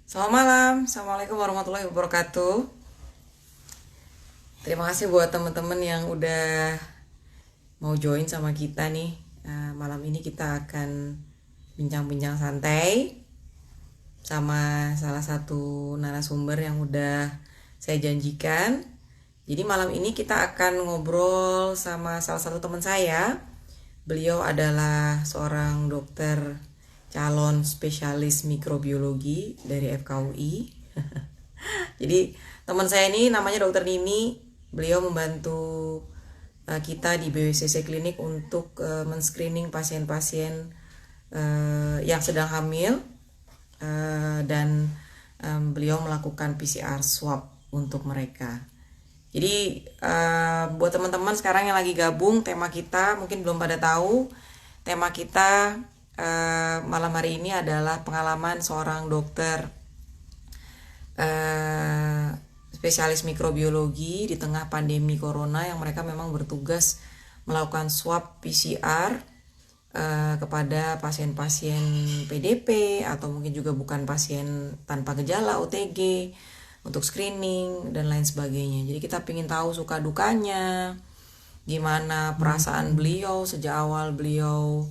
Selamat malam, Assalamualaikum warahmatullahi wabarakatuh. Terima kasih buat teman-teman yang udah mau join sama kita nih. Malam ini kita akan bincang-bincang santai sama salah satu narasumber yang udah saya janjikan. Jadi malam ini kita akan ngobrol sama salah satu teman saya. Beliau adalah seorang dokter calon spesialis mikrobiologi dari FKUI. Jadi teman saya ini namanya Dokter Nini. Beliau membantu kita di BWCC Klinik untuk men-screening pasien-pasien yang sedang hamil dan beliau melakukan PCR swab untuk mereka. Jadi buat teman-teman sekarang yang lagi gabung, tema kita mungkin belum pada tahu. Tema kita malam hari ini adalah pengalaman seorang dokter spesialis mikrobiologi di tengah pandemi corona yang mereka memang bertugas melakukan swab PCR kepada pasien-pasien PDP atau mungkin juga bukan pasien tanpa gejala OTG untuk screening dan lain sebagainya. Jadi kita ingin tahu suka dukanya, gimana perasaan beliau sejak awal beliau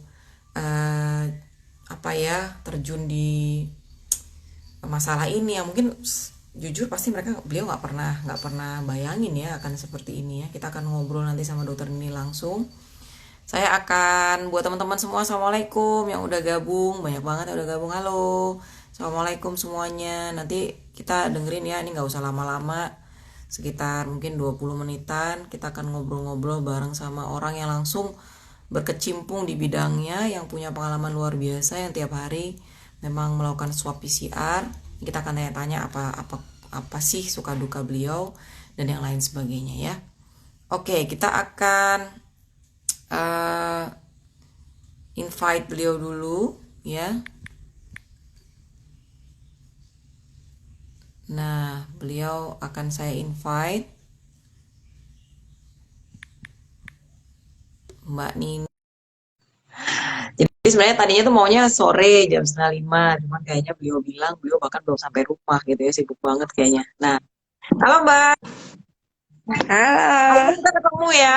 terjun di masalah ini yang mungkin jujur pasti beliau nggak pernah bayangin ya akan seperti ini ya. Kita akan ngobrol nanti sama dokter ini langsung. Saya akan buat teman-teman semua assalamualaikum yang udah gabung, banyak banget yang udah gabung. Halo, assalamualaikum semuanya. Nanti kita dengerin ya, ini nggak usah lama-lama, sekitar mungkin 20 menitan kita akan ngobrol-ngobrol bareng sama orang yang langsung berkecimpung di bidangnya, yang punya pengalaman luar biasa, yang tiap hari memang melakukan swab PCR. Kita akan tanya-tanya apa sih suka duka beliau dan yang lain sebagainya ya. Oke, kita akan invite beliau dulu ya. Nah, beliau akan saya invite. Mbak Nini. Jadi sebenarnya tadinya tuh maunya sore jam 4:30, cuman kayaknya beliau bilang beliau bahkan belum sampai rumah gitu ya, sibuk banget kayaknya. Nah, halo Mbak, Halo, akhirnya kita ketemu ya.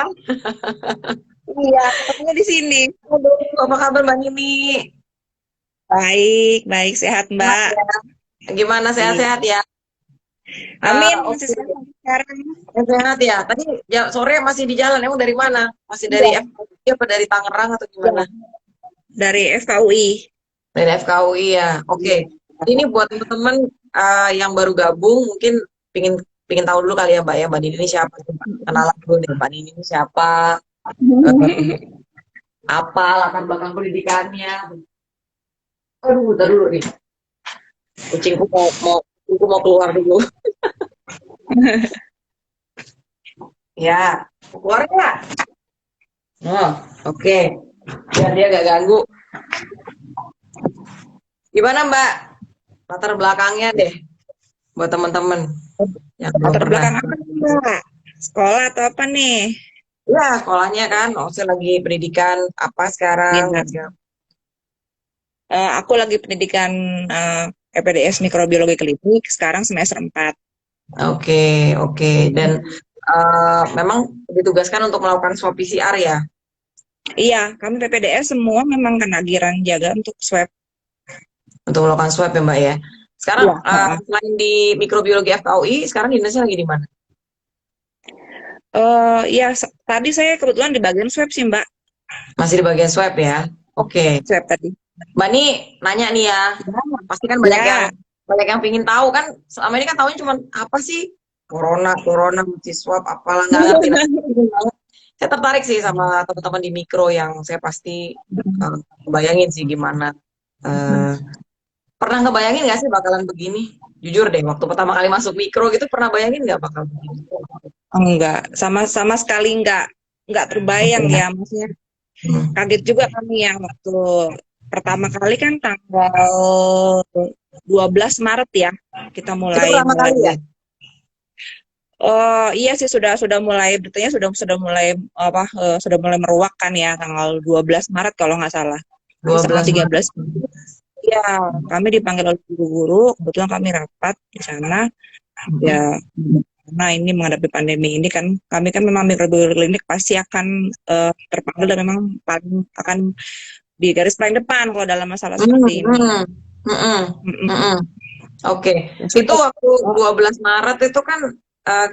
iya, ketemunya di sini. Aduh, apa kabar Mbak Nini? Baik, baik, sehat Sehat Mbak. ya? Gimana Iya. sehat-sehat ya? Amin, masih Oke, sehat sampai sekarang. sehat ya. Tadi sore masih di jalan, emang dari mana? Masih dari Iya, FKUI apa dari Tangerang atau gimana? iya. Dari FKUI. Dari FKUI ya. Oke. Iya. Jadi ini buat teman-teman yang baru gabung, mungkin pingin pingin tahu dulu kali ya Mbak ya, Mbak Nini ini siapa sih, Mbak? Kenalan dulu deh, Mbak Nini ini siapa? Eh, apa latar belakang pendidikannya? Aduh, bentar dulu nih. Kucingku mau keluar dulu. Ya, keluar nggak? Oh, oke. Biar dia gak ganggu. Gimana Mbak? Latar belakangnya deh buat teman-teman yang belum Latar pernah. belakang apa nih, Mbak? Sekolah atau apa nih? Ya, sekolahnya kan, saya lagi pendidikan apa sekarang? Iya. Aku lagi pendidikan PPDS Mikrobiologi Klinik, sekarang semester 4. Oke, oke. Dan memang ditugaskan untuk melakukan swab PCR ya, Iya, kami PPDS semua memang kena giran jaga untuk swab. untuk melakukan swab ya Mbak ya. Sekarang Iya. selain di mikrobiologi FKUI, sekarang dinasnya lagi di mana? Iya, tadi saya kebetulan di bagian swab sih, Mbak. Masih di bagian swab ya. Oke. Swab tadi. Mbak nih nanya nih ya, pasti kan Ya, banyak yang pingin tahu kan. Selama ini kan tahunya cuma apa sih? Corona, mesti swab, apalah nggak ngerti. Nah, saya tertarik sih sama teman-teman di mikro yang saya pasti bayangin sih gimana. eh, Pernah ngebayangin nggak sih bakalan begini? Jujur deh, waktu pertama kali masuk mikro gitu pernah bayangin nggak bakal begini? enggak, sama sekali enggak terbayang ya, maksudnya Hmm. kaget juga kami yang waktu pertama kali kan tanggal 12 Maret ya kita Itu mulai pertama mulai kali ya? Oh iya sih sudah mulai beritanya sudah mulai sudah mulai meruak kan ya tanggal 12 Maret kalau nggak salah. Masih tanggal 12 Maret. 13. Ya, kami dipanggil oleh guru-guru, kebetulan kami rapat di sana. Mm-mm. Ya, karena ini menghadapi pandemi ini kan, kami kan memang mikrobiologi klinik pasti akan terpanggil dan memang paling akan di garis paling depan kalau dalam masalah Mm, seperti ini. mm, mm, Mm-mm. mm. Oke, Ya itu sudah. waktu Oh, 12 Maret itu kan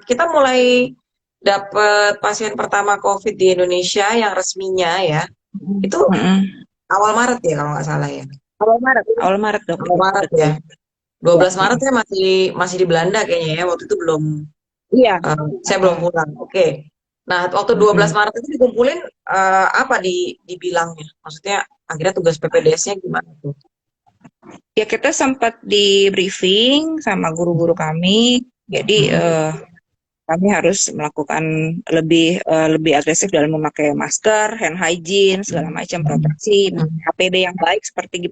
kita mulai dapat pasien pertama COVID di Indonesia yang resminya ya. Itu mm-mm. awal Maret ya kalau nggak salah ya. Awal Maret dok. Awal Maret ya. Ya, 12 Maret mm-mm. saya masih masih di Belanda kayaknya ya. Waktu itu belum Iya. saya belum Uh-uh. pulang. Oke. Nah, waktu 12 Mm-mm. Maret itu dikumpulin apa dibilangnya? Maksudnya akhirnya tugas PPDS-nya gimana tuh? Ya kita sempat di briefing sama guru-guru kami. Jadi Mm-mm. kami harus melakukan lebih agresif dalam memakai masker, hand hygiene, segala macam proteksi, Mm-mm. APD yang baik seperti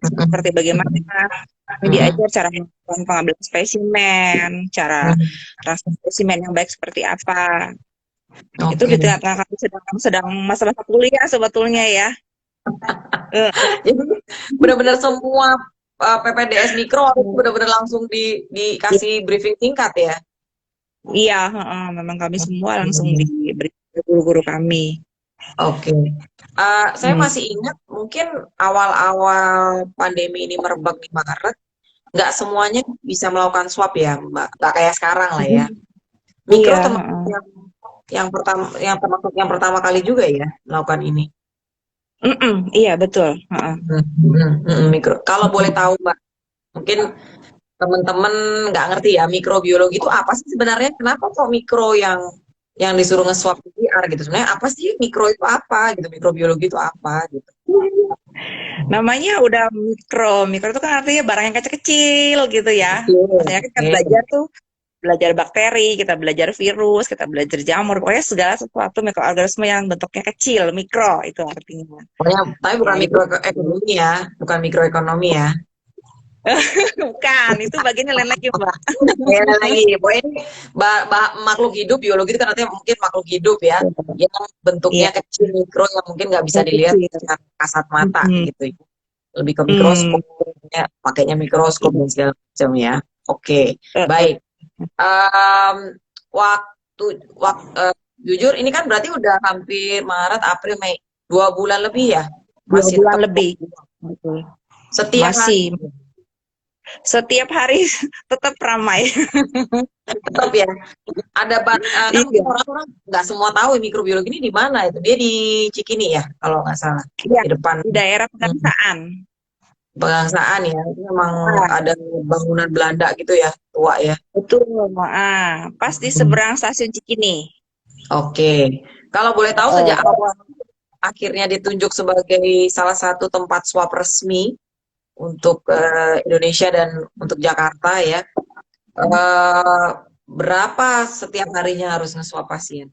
bagaimana. Kami Mm-mm. diajar cara melakukan pengambilan spesimen, cara Mm-mm. transfer spesimen yang baik seperti apa. Itu Oke. di tengah-tengah kami sedang masa-masa kuliah sebetulnya ya. Eh, Jadi benar-benar semua PPDS mikro waktu itu benar-benar langsung dikasih briefing singkat ya. iya, memang kami semua langsung Hmm. diberi guru-guru kami. Oke. Saya Hmm. masih ingat mungkin awal-awal pandemi ini merebak di Maret, nggak semuanya bisa melakukan swab ya, Mbak. Nggak kayak sekarang lah ya. Mikro Iya, termasuk yang pertama kali juga ya melakukan ini. iya betul. Mikro. Kalau boleh tahu, Mbak, mungkin teman-teman nggak ngerti ya mikrobiologi itu apa sih sebenarnya? Kenapa kok mikro yang disuruh nge-swab PCR gitu? Sebenarnya apa sih mikro itu apa gitu? Mikrobiologi itu apa gitu? Namanya udah mikro. Mikro itu kan artinya barang yang kecil-kecil gitu ya. Oke, Maksudnya kita oke. belajar tuh belajar bakteri, kita belajar virus, kita belajar jamur. Pokoknya segala sesuatu mikroorganisme yang bentuknya kecil, mikro itu artinya. Pokoknya, tapi bukan Nah, itu mikroekonomi ya, bukan mikroekonomi ya. bukan, itu bagiannya lain lagi, Mbak. Ya lagi, pokoknya ini makhluk hidup, biologi itu kan artinya mungkin makhluk hidup ya, yang bentuknya Iya, kecil, mikro, yang mungkin nggak bisa yang dilihat kecil. secara kasat mata Mm-mm. gitu ya. Lebih ke Mm. mikroskop, ya, pakainya mikroskop Iya. dan segala macam ya. Oke, Eh, eh. baik. Em, waktu jujur ini kan berarti udah hampir Maret, April, Mei, 2 bulan lebih ya, 2 masih bulan tetap lebih. Betul. setiap hari. Masih setiap hari tetap ramai. Tetap ya. Kan mungkin Iya, orang-orang nggak semua tahu mikrobiologi ini di mana itu. Dia di Cikini ya, kalau nggak salah. iya, Di depan di daerah hmm, Pegangsaan. Pegangsaan ya. Itu memang Ah, ada bangunan Belanda gitu ya, tua ya. betul. Pas di Hmm. seberang stasiun Cikini. Oke. Kalau boleh tahu sejak Eh, awal akhirnya ditunjuk sebagai salah satu tempat swab resmi untuk Indonesia dan untuk Jakarta ya. Eh, berapa setiap harinya harus nge-swab pasien?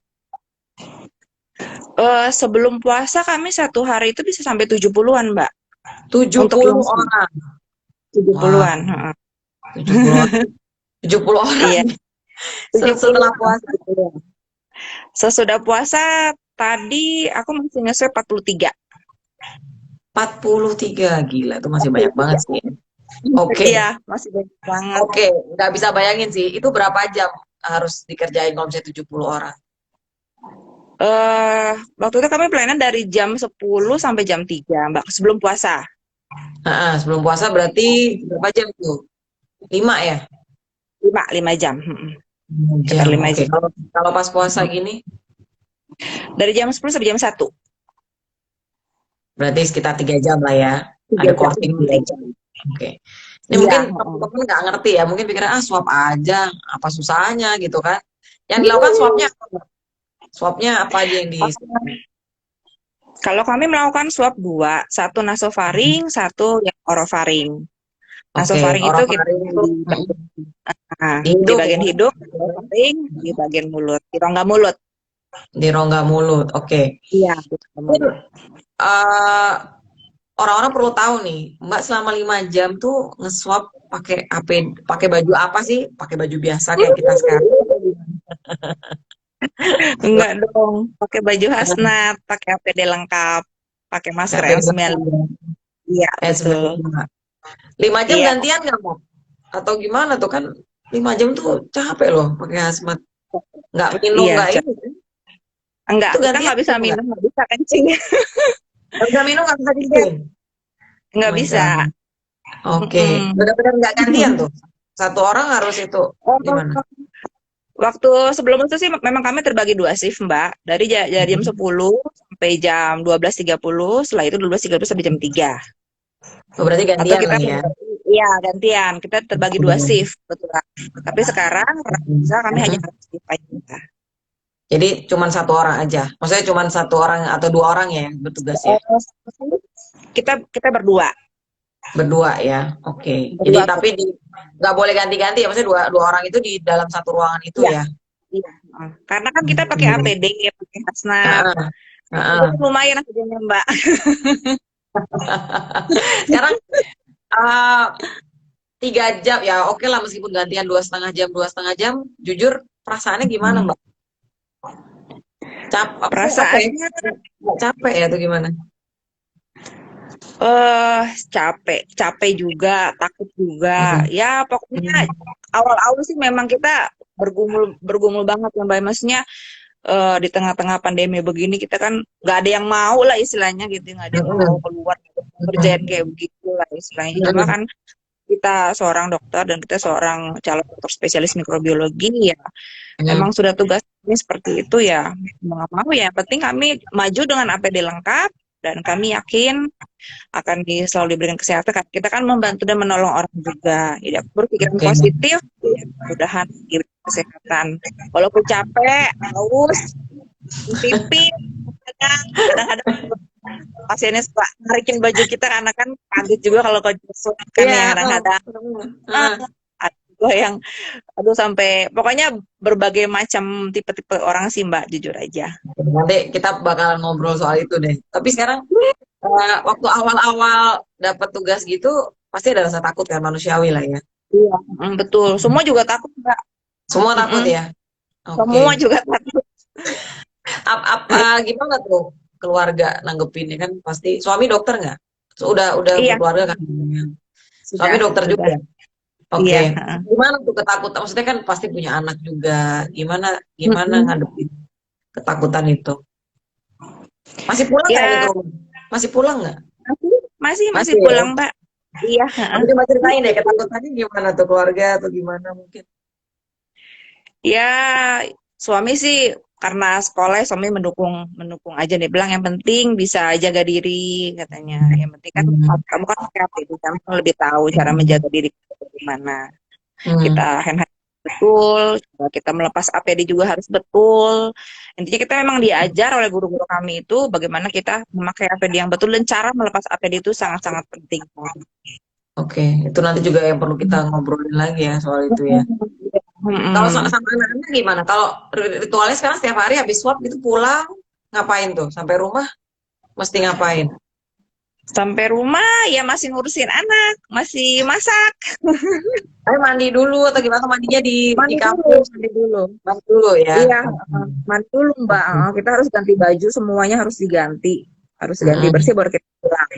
sebelum puasa kami satu hari itu bisa sampai 70-an, Mbak. tujuh Untuk puluh yang orang. Wah, 70-an. Heeh. 70 orang. 70 orang Iya, 70. setelah puasa. Sesudah puasa tadi aku masih nge-swab 43. 43 gila itu masih banyak banget 43. sih. Oke, Iya, masih banyak banget. oke, nggak bisa bayangin sih itu berapa jam harus dikerjain kalau misalnya 70 orang. Waktu itu kami pelayanan dari jam 10 sampai jam 3, Mbak, sebelum puasa. Sebelum puasa berarti berapa jam tuh? 5 ya? 5 jam. 5 Sekitar jam. 5 Oke, jam. kalau pas puasa gini Dari jam 10 sampai jam 1. berarti sekitar 3 jam lah ya. 3 Ada jam. courting 3 jam. Oke. Ini Iya. mungkin teman-teman nggak ngerti ya, mungkin pikirnya swab aja, apa susahnya gitu kan. Yang dilakukan swabnya apa? Swabnya apa aja yang di Kalau kami melakukan swab dua, satu nasofaring, satu yang orofaring. Oke, Nasofaring itu orang kita kemarin di di hidung bagian ya, hidung, orofaring di bagian mulut, di rongga mulut. di rongga mulut. Oke. Iya, di rongga Mungkin mulut. eh, orang-orang perlu tahu nih, Mbak selama 5 jam tuh nge-swab pakai pakai baju apa sih? Pakai baju biasa kayak kita sekarang. Enggak dong, pakai baju hazmat, pakai APD lengkap, pakai masker KPD N95. Iya, betul. N95. 5 jam Iya, gantian nggak mau? Atau gimana tuh kan 5 jam tuh capek loh pakai hazmat. Nggak minum iya. nggak ini kan? Enggak, Itu kita gantian nggak bisa atau nggak? minum, nggak bisa kencing. Nggak bisa minum nggak bisa Iya, kencing. Oh nggak my bisa. God. Oke, Mm-mm. benar-benar nggak gantian tuh. Satu orang harus itu gimana? Oh, waktu sebelum itu sih memang kami terbagi dua shift, Mbak. Dari jam Mhm. 10 sampai jam 12.30, setelah itu 12.30 sampai jam 3. Oh, berarti Atau gantian kita lah ya. membagi, iya gantian, kita terbagi dua shift, betul. Tapi sekarang rasa kami hanya Mhm. satu shift aja. Jadi cuman satu orang aja. Maksudnya cuman satu orang atau 2 orang ya yang bertugas ya. Eh, kita kita berdua, Berdua ya. Oke. Jadi berdua tuh. tapi nggak boleh ganti-ganti ya. Maksudnya dua, dua orang itu di dalam satu ruangan itu Iya, ya. iya. Karena kan kita pakai Oke. APD, pakai hazmat. Heeh, Itu heeh. lumayan harganya, Mbak. Sekarang 3 jam ya oke lah meskipun gantian 2,5 jam 2,5 jam. Jujur perasaannya gimana Hmm. Mbak? Apa ya? Perasaannya Nggak capek ya atau gimana? capek, capek juga, takut juga. Hmm. Ya pokoknya Hmm. awal-awal sih memang kita bergumul bergumul banget ya Mbak. Maksudnya di tengah-tengah pandemi begini kita kan nggak ada yang mau lah istilahnya gitu, nggak ada yang mau Hmm. keluar kerjaan Hmm. kayak begitu lah istilahnya. Cuma Hmm. kan kita seorang dokter dan kita seorang calon dokter spesialis mikrobiologi ya Hmm. emang sudah tugas kami seperti itu ya mau nggak mau ya. Yang penting kami maju dengan APD lengkap dan kami yakin akan selalu diberikan kesehatan. Kita kan membantu dan menolong orang juga. Jadi aku berpikiran Oke. positif, ya, mudah-mudahan diberi kesehatan. Walaupun capek, haus, pipi, kadang-kadang pasiennya suka narikin baju kita karena kan kaget juga kalau kejusut kan Iya. ya kadang-kadang. Ah, Heeh. ada juga yang aduh sampai pokoknya berbagai macam tipe-tipe orang sih Mbak, jujur aja. Nanti kita bakalan ngobrol soal itu deh. Tapi sekarang waktu awal-awal dapat tugas gitu pasti ada rasa takut kan manusiawi lah ya. Iya, betul. Semua juga takut Mbak. Semua takut Mm-mm. ya. Semua Oke. juga takut. Gimana tuh keluarga nanggepinnya kan pasti suami dokter nggak? Udah Iya, berkeluarga kan? Suami sudah, dokter sudah. juga. Oke. Iya, heeh. Gimana tuh ketakutan? Maksudnya kan pasti punya anak juga. Gimana gimana Mm-mm. ngadepin ketakutan itu? Masih pulang nggak ini ke Ya, rumah? Masih pulang nggak? masih Masih ya. pulang, Mbak. Iya, heeh. Nanti coba ceritain deh ketakutannya gimana tuh keluarga atau gimana mungkin. Ya, suami sih karena sekolah suami mendukung mendukung aja nih bilang yang penting bisa jaga diri katanya. Yang penting kan Hmm. kamu kan kreatif, kamu kan lebih tahu cara menjaga diri kita bagaimana. Hmm. Kita hand hygiene betul, coba kita melepas APD juga harus betul. Intinya kita memang diajar oleh guru-guru kami itu bagaimana kita memakai APD yang betul dan cara melepas APD itu sangat-sangat penting. Oke, itu nanti juga yang perlu kita ngobrolin lagi ya soal itu ya. Kalau Mm-mm. sama anak-anak gimana? Kalau ritualnya sekarang setiap hari habis swab gitu pulang ngapain tuh? Sampai rumah mesti ngapain? Sampai rumah ya masih ngurusin anak, masih masak. Saya mandi dulu atau gimana? Mandinya di Mandi dulu, kampus. mandi dulu. Mandi dulu ya. Iya, Oke. mandi dulu Mbak. Oke. Kita harus ganti baju, semuanya harus diganti. Harus ganti bersih Mm-mm. baru kita pulang.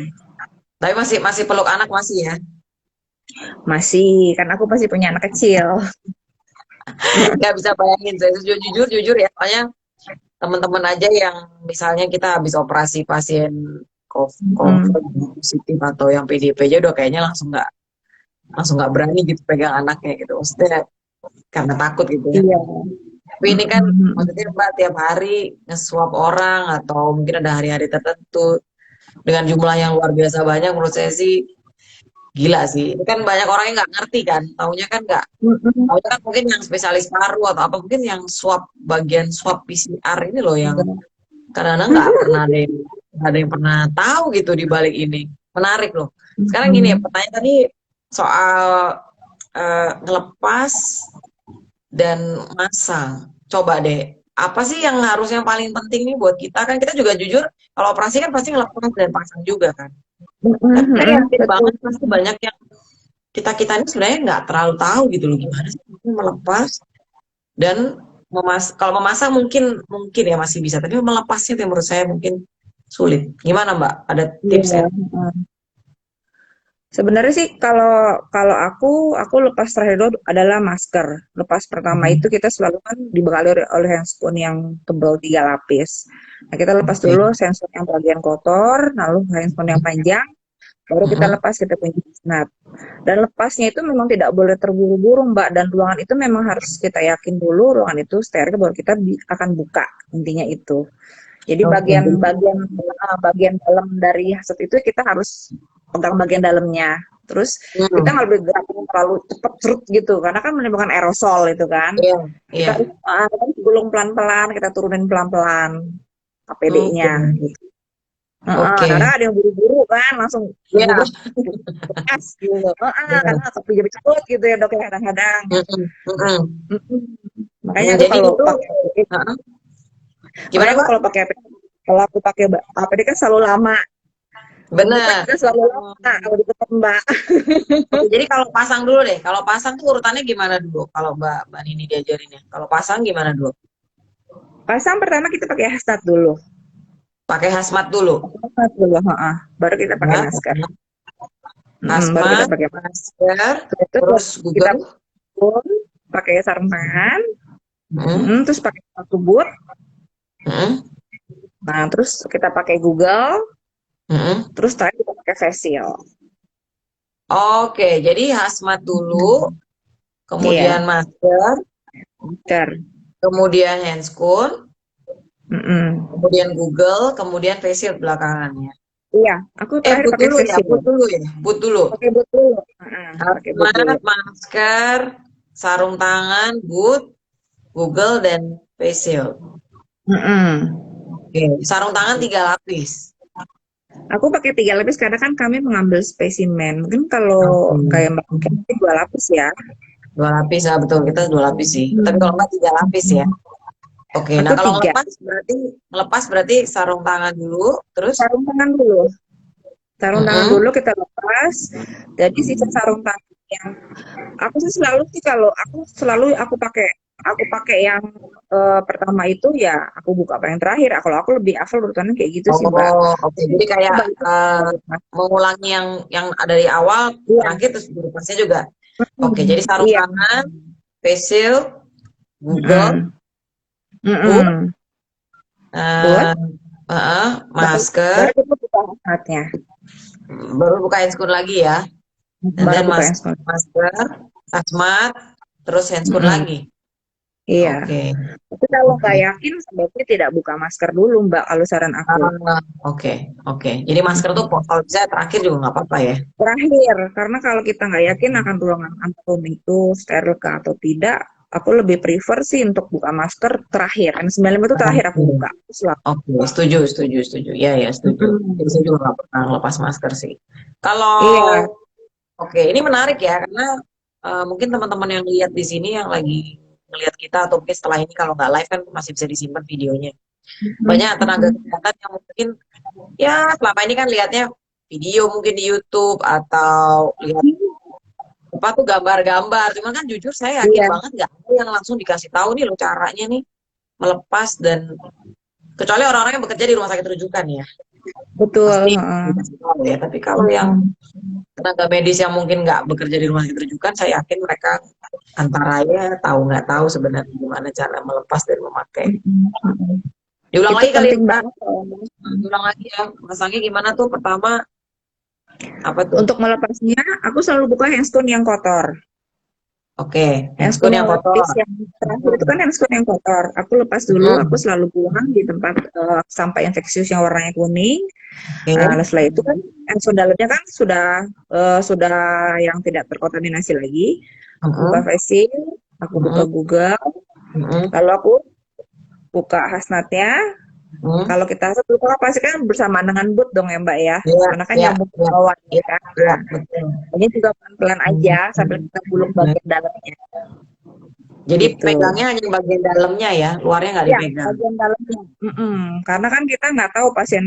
Tapi masih masih peluk anak masih ya. Masih, kan aku masih punya anak kecil. Nggak bisa bayangin saya jujur jujur jujur ya. Soalnya teman-teman aja yang misalnya kita habis operasi pasien Mm. COVID positif atau yang PDP aja udah kayaknya langsung nggak berani gitu pegang anaknya gitu. Maksudnya karena takut gitu ya. Iya. Tapi ini kan Mm-mm. maksudnya Mbak tiap hari nge-swab orang atau mungkin ada hari-hari tertentu dengan jumlah yang luar biasa banyak menurut saya sih gila sih. Ini kan banyak orang yang nggak ngerti kan. Mm-mm. Taunya kan mungkin yang spesialis paru atau apa mungkin yang bagian swab PCR ini loh yang kadang-kadang nggak ada yang pernah tahu gitu di balik ini. Menarik loh. Sekarang gini ya Mm-mm. pertanyaan tadi soal ngelepas dan masang. Coba deh, apa sih yang harus yang paling penting nih buat kita? Kan kita juga jujur, kalau operasi kan pasti ngelepas dan pasang juga kan. Tapi saya Mm-mm. yakin Betul. banget pasti banyak yang kita ini sebenarnya nggak terlalu tahu gitu loh gimana sih melepas dan kalau memasang mungkin mungkin ya masih bisa, tapi melepasnya yang menurut saya mungkin sulit. Gimana Mbak? Ada tips ya? Iya. Sebenarnya sih kalau kalau aku lepas terakhir dulu adalah masker. Lepas pertama Mhm. itu kita selalu kan dibekali oleh handphone yang tebal 3 lapis. Nah, kita lepas Oke. dulu handphone yang bagian kotor, lalu handphone yang panjang, baru kita Mhm. lepas kita punya snap. Dan lepasnya itu memang tidak boleh terburu-buru, Mbak. Dan ruangan itu memang harus kita yakin dulu ruangan itu steril baru kita akan buka. Intinya itu. Jadi Oke. bagian-bagian bagian dalam dari hasut itu kita harus pegang bagian dalamnya. Terus kita Hmm. nggak boleh gerakin terlalu cepet serut gitu, karena kan menimbulkan aerosol itu kan. Iya, Kita iya. harus gulung pelan-pelan, kita turunin pelan-pelan Oke. APD-nya gitu. Karena Oke. ada yang buru-buru kan langsung Iya. bubuk es gitu. Karena Iya. tapi jadi cepet gitu ya dok ya kadang-kadang. Mhm. Mhm. Mm-mm. Makanya aku Jadi kalau itu, pakai APD, heeh. makanya Gimana, aku Mbak? kalau pakai APD, kalau aku pakai APD kan selalu lama. Buka Benar. juga selalu lama kalau ditutup Mbak. Oke, jadi kalau pasang dulu deh. Kalau pasang tuh urutannya gimana dulu? Kalau Mbak Mbak Nini diajarinnya. Kalau pasang gimana dulu? Pasang pertama kita pakai hashtag dulu. Pakai hazmat dulu. Hashtag dulu, heeh. Baru kita pakai Ya, masker. Baru kita hazmat, pakai masker. masker, Setelah itu terus kita Google. pun pakai sarung tangan. Mhm. Terus pakai sepatu boot. Mhm. Nah, terus kita pakai Google. Mhm. Terus terakhir kita pakai face shield. Oke, jadi hazmat dulu, kemudian Iya, masker, masker. kemudian handscoon, Mm-mm. kemudian Google, kemudian face shield belakangannya. Iya, aku terakhir Boot pakai dulu face ya, boot shield. dulu ya, boot dulu. Pakai boot dulu. Pakai boot dulu. Hazmat, masker, sarung tangan, boot, Google, dan face shield. Mm-mm. Oke, sarung tangan 3 lapis. Aku pakai 3 lapis karena kan kami mengambil spesimen. Mungkin kalau Oke. kayak Mbak mungkin 2 lapis ya. 2 lapis ya, betul, kita 2 lapis sih. Tapi kalau Hmm. nggak 3 lapis ya. Oke, Aku nah kalau 3. ngelepas berarti sarung tangan dulu, terus Sarung tangan dulu. Sarung tangan mm-mm. dulu kita lepas. Jadi sisa sarung tangan yang aku sih selalu sih kalau aku pakai yang pertama itu ya aku buka apa yang terakhir. Kalau aku lebih hafal urutannya kayak gitu sih Mbak. Oh, oke. Jadi Jadi kayak coba itu mengulangi yang dari awal iya. terakhir terus berikutnya juga. Oke, jadi sarung Iya. tangan, face shield, Google, Mm-mm. boot, Mm-mm. Buat eh, baru masker, baru kita buka hasmatnya. baru buka handscoon lagi ya. And Baru then buka yang sekolah. masker, hazmat, terus handscoon Mm-mm. lagi. Iya. Oke, Tapi kalau nggak oke. yakin sebaiknya tidak buka masker dulu Mbak kalau saran aku. Oke, oke. Jadi masker tuh kalau bisa terakhir juga nggak apa-apa ya. Terakhir, karena kalau kita nggak yakin akan ruangan antum itu steril kah atau tidak, aku lebih prefer sih untuk buka masker terakhir. N95 itu terakhir aku Oke, buka. Selalu. oke. Setuju, setuju, setuju. Ya, ya, setuju. Jadi saya Mm-mm. juga nggak pernah lepas masker sih. Kalau, Iya. oke, ini menarik ya, karena mungkin teman-teman yang lihat di sini yang lagi ngelihat kita atau mungkin setelah ini kalau nggak live kan masih bisa disimpan videonya. Banyak tenaga Mm-mm. kesehatan yang mungkin ya selama ini kan lihatnya video mungkin di YouTube atau lihat apa tuh gambar-gambar. Cuman kan jujur saya yakin Iya, banget nggak ada yang langsung dikasih tahu nih loh caranya nih melepas dan kecuali orang-orang yang bekerja di rumah sakit rujukan ya betul. pasti Heeh. dikasih tahu ya. Tapi kalau yang tenaga medis yang mungkin nggak bekerja di rumah sakit rujukan, saya yakin mereka antara ya tahu nggak tahu sebenarnya gimana cara melepas dan memakai. Mm-mm. Diulang Itu lagi kali penting Mbak. banget soalnya. Diulang lagi ya. Masangnya gimana tuh? Pertama apa tuh? Untuk melepasnya, aku selalu buka handphone yang kotor. Oke, Handphone handscoon yang kotor. yang terakhir itu kan Hmm. handphone yang kotor. Aku lepas dulu, aku Hmm. selalu buang di tempat sampah infeksius yang warnanya kuning. Oke. Setelah itu kan handphone dalamnya kan sudah yang tidak terkontaminasi lagi. Aku buka Hmm. facing, aku buka Hmm. Google, Hmm. lalu aku buka hasnatnya. Hmm. Kalau kita hasnat buka pasti kan bersamaan dengan boot dong ya Mbak ya, Ya, karena kan ya, nyambung ke ya, bawah ya ya, kan. ya, Nah, betul. ini juga pelan-pelan aja sambil kita gulung Hmm. bagian dalamnya Jadi gitu. pegangnya hanya bagian dalamnya ya, luarnya nggak Iya, dipegang. bagian dalamnya. Karena kan kita nggak tahu pasien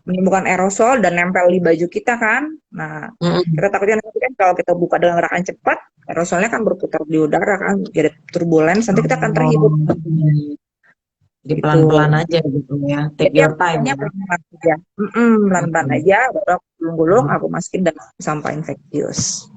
menimbulkan aerosol dan nempel di baju kita kan. Nah, Mm-mm. kita takutnya nanti kan kalau kita buka dengan gerakan cepat, aerosolnya kan berputar di udara kan, jadi turbulence, nanti kita akan terhirup. Oh, Jadi gitu. pelan-pelan aja gitu ya. Take Jadi your aku time hanya ya. pelan-pelan aja. Pelan-pelan Mm-mm. aja, baru aku gulung-gulung, aku masukin dalam sampah infeksius.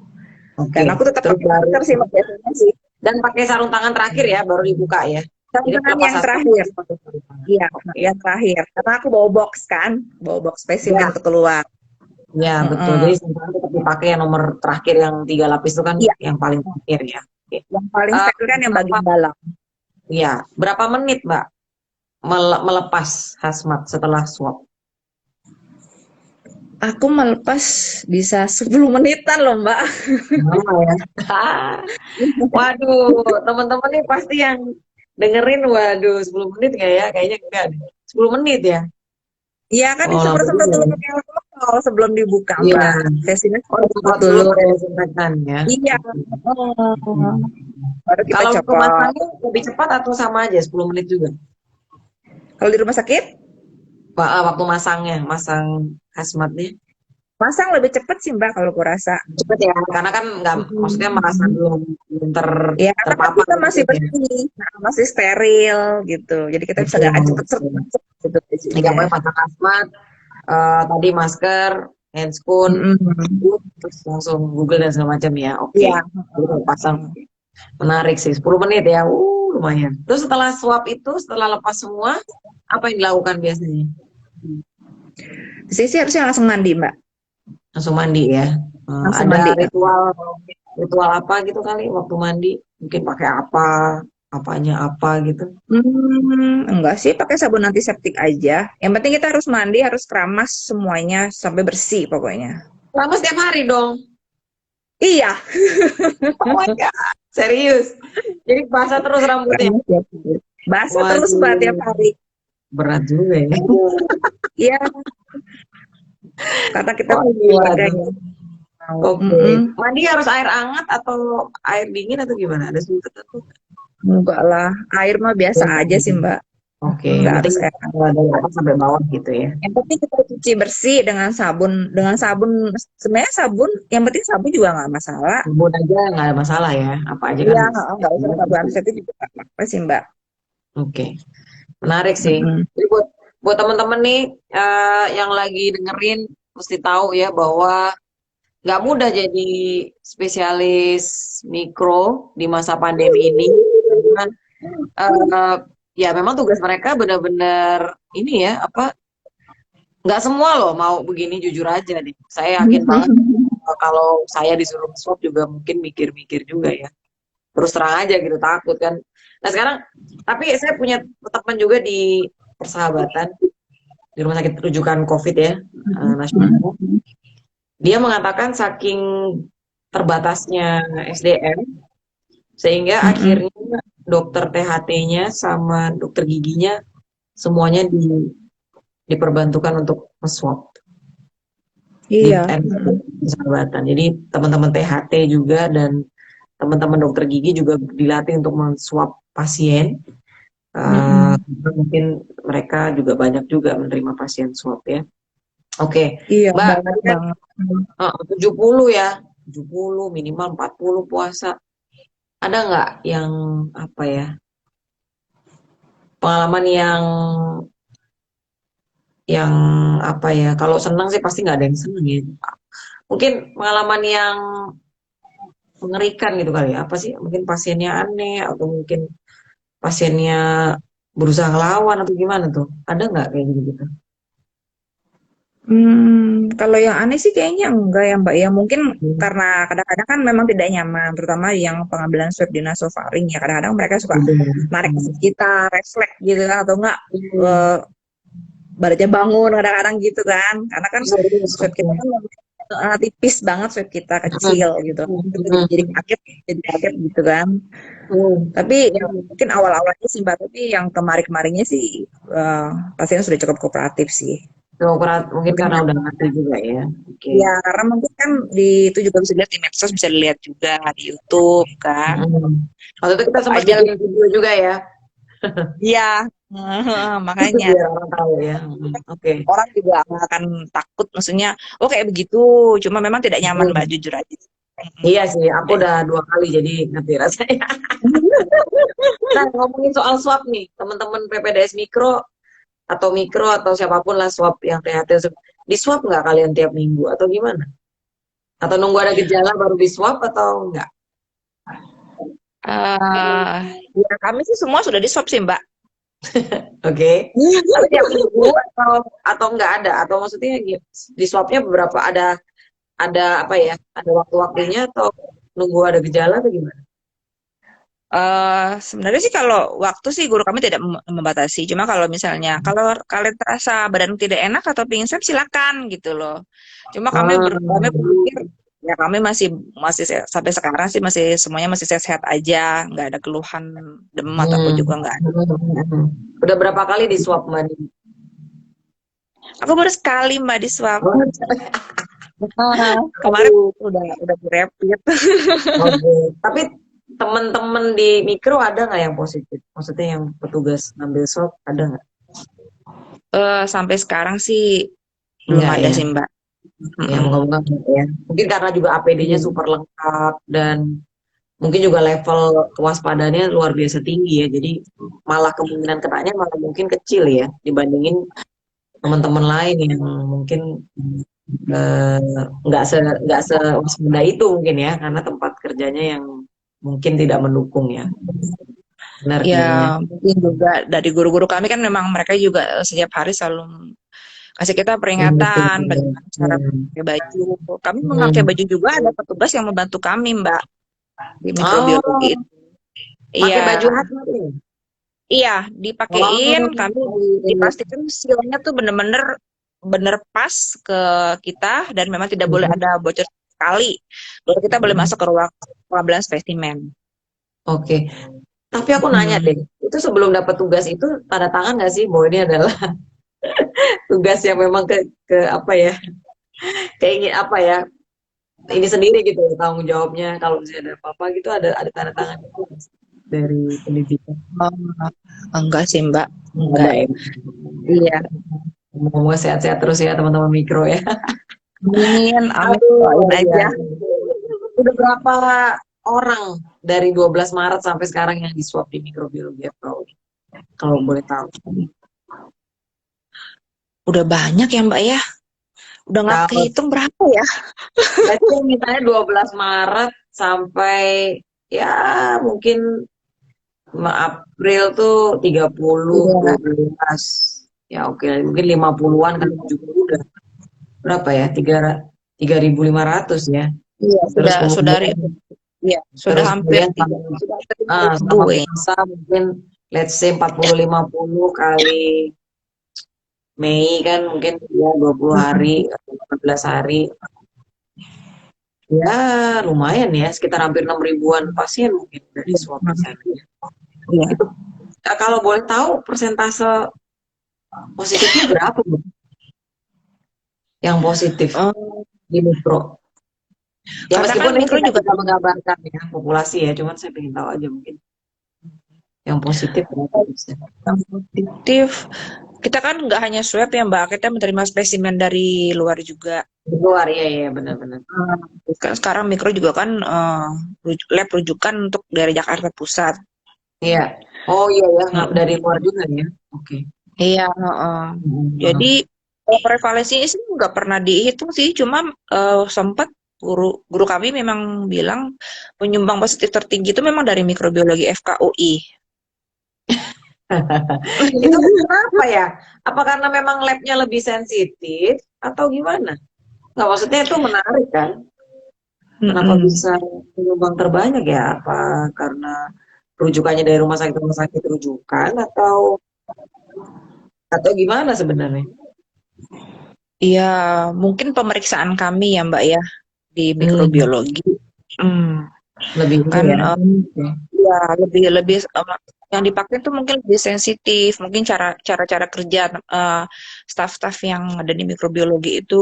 Oke. Dan aku tetap Terus pakai baru masker sih Mbak, biasanya sih. dan pakai sarung tangan terakhir ya, baru dibuka ya. Jadi Tangan pelepas yang asmat terakhir. pakai sarung tangan. Iya, Oke. yang terakhir. Karena aku bawa box kan, bawa box spesimen Ya, untuk keluar. ya betul. Mm-mm. Jadi sarung tangan tetap dipakai yang nomor terakhir yang 3 lapis itu kan Iya, yang paling terakhir ya. Oke. yang paling Eh, steril kan yang berapa, bagian dalam. ya, berapa menit Mbak melepas hazmat setelah swab? Aku melepas bisa 10 menitan loh Mbak. Lama ya. Waduh, teman-teman nih pasti yang dengerin, waduh, 10 menit nggak ya? Kayaknya enggak deh. 10 menit ya? Iya kan Oh, lama disemprot-semprot juga dulu ya. pakai alkohol sebelum dibuka Iya. Mbak. Sesinya Oh, semprot disemprot dulu dulu. pakai desinfektan ya. Iya. Oke. Oh, Hmm. baru kita Kalau waktu copot. masangnya lebih cepat atau sama aja 10 menit juga? Kalau di rumah sakit, Waktu masangnya, masang hazmatnya masang lebih cepet sih Mbak kalau aku rasa. cepet ya, karena kan nggak, maksudnya merasa Mm-mm. belum Ya karena kan terpapar kita masih gitu ya. bersih, nah, masih steril gitu. Jadi kita bisa gak Betul, cepet betul. masuk gitu Ini bajunya. pokoknya pasang hazmat, tadi masker, handscoon, Mm-mm. terus langsung Google dan segala macam ya. Oke. Iya. Jadi kalau pasang menarik sih 10 menit ya. Lumayan. Terus setelah swab itu, setelah lepas semua, apa yang dilakukan biasanya? Di sini sih harusnya langsung mandi Mbak. Langsung mandi ya. Langsung Ada mandi. ritual ritual apa gitu kali waktu mandi? Mungkin pakai apa? Apanya apa gitu. Enggak sih, pakai sabun antiseptik aja. Yang penting kita harus mandi, harus keramas semuanya sampai bersih pokoknya. Lama setiap hari dong. Iya, Oh my God. Serius. Jadi basah terus rambutnya. keramas tiap hari. Basah terus Mbak tiap Waduh. hari. Berat juga ya. Iya, karena kita Wah, gila keluarga tuh. ya. Oke. Mm-mm. Mandi harus air hangat atau air dingin atau gimana? Ada suhu tertentu? Enggak lah, air mah biasa aja sih Mbak. Oke, Enggak yang harus penting air. dari atas sampai bawah gitu ya. Yang penting kita cuci bersih dengan sabun, sebenarnya sabun, yang penting sabun juga nggak masalah. Sabun aja nggak ada masalah ya. Apa aja kan Iya, bisa. nggak usah sabun antiseptik juga nggak apa-apa sih Mbak. Oke, menarik sih. Mm-mm. Jadi buat teman-teman nih yang lagi dengerin mesti tahu ya bahwa nggak mudah jadi spesialis mikro di masa pandemi ini. Karena eh, ya memang tugas mereka benar-benar ini ya apa, nggak semua loh mau begini, jujur aja nih. Saya yakin banget kalau saya disuruh swab juga mungkin mikir-mikir juga ya. Terus terang aja gitu, takut kan. Nah sekarang, tapi saya punya teman juga di persahabatan, di rumah sakit rujukan COVID ya, nasional. Dia mengatakan saking terbatasnya SDM, sehingga Mm-mm. akhirnya dokter THT-nya sama dokter giginya semuanya diperbantukan untuk swab di Iya. persahabatan. Jadi teman-teman THT juga dan teman-teman dokter gigi juga dilatih untuk menswab pasien. Mm-mm. Mungkin mereka juga banyak juga menerima pasien swab ya. Oke, Iya, Mbak, banyak tadi kan banget. 70 ya, 70 minimal 40 puasa. Ada nggak yang apa ya, pengalaman yang apa ya? Kalau senang sih pasti nggak ada yang senang ya. Mungkin pengalaman yang mengerikan gitu kali ya. Apa sih? Mungkin pasiennya aneh atau mungkin pasiennya berusaha ngelawan atau gimana tuh? Ada nggak kayak gitu-gitu? Kalau yang aneh sih kayaknya enggak ya Mbak ya. Mungkin karena kadang-kadang kan memang tidak nyaman, terutama yang pengambilan swab di nasofaring ya. Kadang-kadang mereka suka narik ke kita, refleks gitu kan, atau enggak Hmm. eh, badannya bangun kadang-kadang gitu kan. Karena kan Serius, swab kita kan tipis banget, swab kita kecil gitu. Itu jadi oke. kaget gitu kan. Hmm. Tapi ya, mungkin awal-awalnya sih Mbak, tapi yang kemarin-kemarinnya sih eh, pasien sudah cukup kooperatif sih. Demokrat mungkin Mungkin karena udah ngerti juga ya. Oke. ya, karena mungkin kan itu juga bisa dilihat di medsos, bisa dilihat juga di YouTube kan. Mm-mm. Waktu itu kita Tetap sempat aja bikin video juga ya, ya, makanya biar orang tahu ya. Oke. orang juga nggak akan takut, maksudnya, oh kayak begitu, cuma memang tidak nyaman Mbak, Mm. jujur aja. Iya sih, aku udah 2 kali jadi ngerti rasanya. Nah, ngomongin soal swab nih, teman-teman PPDS Mikro atau siapapun lah swab yang THT, di swab nggak kalian tiap minggu atau gimana? Atau nunggu ada gejala baru di swab atau enggak? Eh, ya kami sih semua sudah di swab sih Mbak. Oke. Tapi tiap minggu atau enggak ada? Atau maksudnya di swabnya beberapa ada apa ya? Ada waktu-waktunya atau nunggu ada gejala atau gimana? Sebenarnya sih kalau waktu sih guru kami tidak membatasi. Cuma kalau misalnya kalau kalian terasa badan tidak enak atau pingsan silakan gitu loh. Cuma kami Ah, berpikir ya kami masih masih sampai sekarang sih masih semuanya masih sehat-sehat aja, nggak ada keluhan demam ataupun juga nggak ada. Udah berapa kali di swab Mbak? Aku baru sekali Mbak di swab. Oh, Kemarin udah di rapid. oke. Tapi teman-teman di mikro ada nggak yang positif? Maksudnya yang petugas ngambil swab ada nggak? Sampai sekarang sih belum Enggak ada ya. sih Mbak. Ya Mm-mm. moga-moga enggak ya. Mungkin karena juga APD-nya Iya. super lengkap dan mungkin juga level kewaspadaannya luar biasa tinggi ya. Jadi malah kemungkinan kenanya malah mungkin kecil ya dibandingin teman-teman lain yang mungkin eh, nggak sewaspada itu mungkin ya karena tempat kerjanya yang mungkin tidak mendukung ya. Benar Ya, kayaknya. mungkin juga dari guru-guru kami kan memang mereka juga setiap hari selalu kasih kita peringatan bagaimana cara Hmm. memakai baju. Kami memakai Hmm. baju juga ada petugas yang membantu kami, Mbak, di mikrobiologi Oh, itu. Iya, pakai baju apa nih? iya, dipakein, Oh, kami dipastikan silnya tuh bener-bener bener pas ke kita dan memang tidak boleh ada bocor sekali. Baru kita boleh masuk ke ruang pengambilan spesimen. oke. Tapi aku nanya Hmm. deh, itu sebelum dapat tugas itu tanda tangan nggak sih bahwa ini adalah tugas yang memang ke apa ya, kayak apa ya, ini sendiri gitu tanggung jawabnya kalau misalnya ada apa-apa gitu ada tanda tangan itu nggak sih dari pendidikan. Oh, enggak sih, Mbak. Nggak Enggak. ada ya. Iya. Semoga sehat-sehat terus ya teman-teman mikro ya. Amin, amin. Aduh, Doain luar aja. biasa. Udah berapa orang dari 12 Maret sampai sekarang yang di swab di mikrobiologi atau kalau boleh tahu? Udah banyak ya Mbak ya. Udah nggak Kalau kehitung berapa ya? berarti misalnya 12 Maret sampai ya mungkin April tuh 30, Iya, 12. Ya oke, mungkin 50-an kan 70 udah berapa ya? 3.500 ya. iya Terus sudah kemudian iya, sudah terus hampir kemudian tiga sudah hampir ribu sama ya. puasa mungkin let's say 40-50 kali Mei kan mungkin ya 20 hari atau 15 hari. Ya lumayan ya, sekitar hampir 6 ribuan pasien mungkin dari swab di sana. Iya. Itu kalau boleh tahu persentase positifnya berapa Bu? Yang positif Eh, di mikro? Ya karena kan meskipun ini mikro tidak juga bisa menggambarkan ya populasi ya, cuman saya ingin tahu aja mungkin yang positif berapa persen. yang positif. Kita kan nggak hanya swab ya Mbak, kita menerima spesimen dari luar juga. Di luar ya ya benar-benar. Kan sekarang mikro juga kan lab rujukan untuk dari Jakarta Pusat. Iya. Oh iya ya, nggak Mm. dari luar juga ya. Oke. Iya, heeh. Jadi prevalensinya sih nggak pernah dihitung sih, cuma sempat guru kami memang bilang penyumbang positif tertinggi itu memang dari mikrobiologi FKUI. Itu kenapa ya? Apa karena memang labnya lebih sensitif atau gimana? Nggak, maksudnya itu menarik kan? Kenapa Mm-mm. bisa penyumbang terbanyak ya? Apa karena rujukannya dari rumah sakit rujukan atau gimana sebenarnya? Iya, mungkin pemeriksaan kami ya Mbak ya di Hmm, mikrobiologi. Hmm, lebih ini kan ya. Oke. ya lebih lebih yang dipakai itu mungkin lebih sensitif, mungkin cara-cara kerja staf-staf yang ada di mikrobiologi itu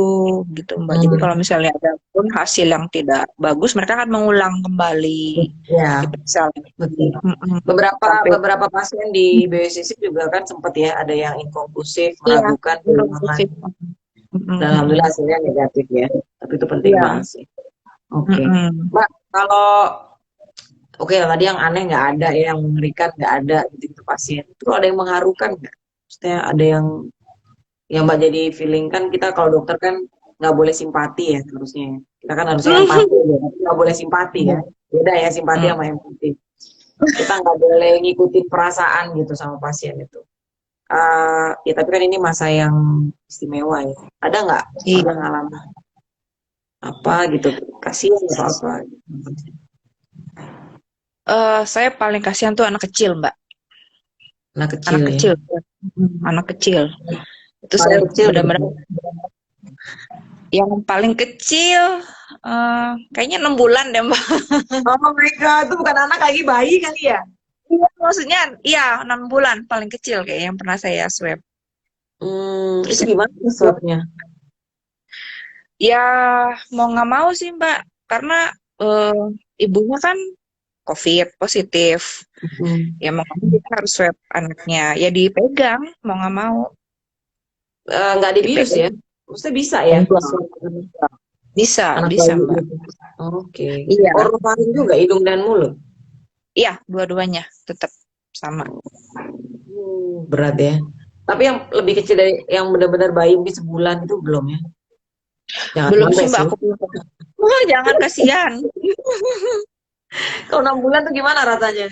gitu Mbak. Jadi kalau Hmm, misalnya ada pun hasil yang tidak bagus, mereka akan mengulang kembali ya, diperiksa lagi. betul. Beberapa Sampai beberapa pasien di BSCC juga kan sempat ya ada yang inkonklusif, iya, meragukan inklusif. keulangan. Dan alhamdulillah hasilnya negatif ya. Tapi itu penting Iya, banget sih. Oke. Mm-mm. Mbak, kalau oke tadi yang aneh nggak ada ya, yang mengerikan nggak ada gitu, gitu pasien. Terus ada yang mengharukan nggak? Maksudnya ada yang Mbak jadi feeling kan kita kalau dokter kan nggak boleh simpati ya harusnya. Kita kan harusnya empati ya, tapi nggak boleh simpati ya. Beda ya simpati Mm. sama empati. Kita nggak boleh ngikutin perasaan gitu sama pasien itu. Ya tapi kan ini masa yang istimewa ya. Ada nggak Iya. pernah ngalamin apa gitu? Kasihan atau apa? Saya paling kasihan tuh anak kecil, Mbak. Anak Anak kecil ya. kecil. Anak kecil. Itu saya Paling kecil berapa? benar-benar yang paling kecil kayaknya 6 bulan deh, Mbak. Oh my God, itu bukan anak lagi bayi kali ya? Iya, maksudnya iya 6 bulan paling kecil kayak yang pernah saya swab. Terus Itu gimana swabnya? ya mau nggak mau sih Mbak, karena eh, ibunya kan COVID positif. Hmm. Ya mau nggak mau kita harus swab anaknya. Ya dipegang, mau nggak mau Nggak dibius dipegang. ya? Maksudnya bisa ya? Enggak. Swab Bisa, anak bisa bayi Mbak. gitu. Oke. Iya, Orofaring juga hidung dan mulut. iya dua-duanya tetap sama. Berat ya. Tapi yang lebih kecil dari yang benar-benar bayi mungkin sebulan itu belum ya? Jangan Belum sampai sih Mbak, sih. aku belum. Wah, jangan kasihan. Kalau 6 bulan tuh gimana rasanya?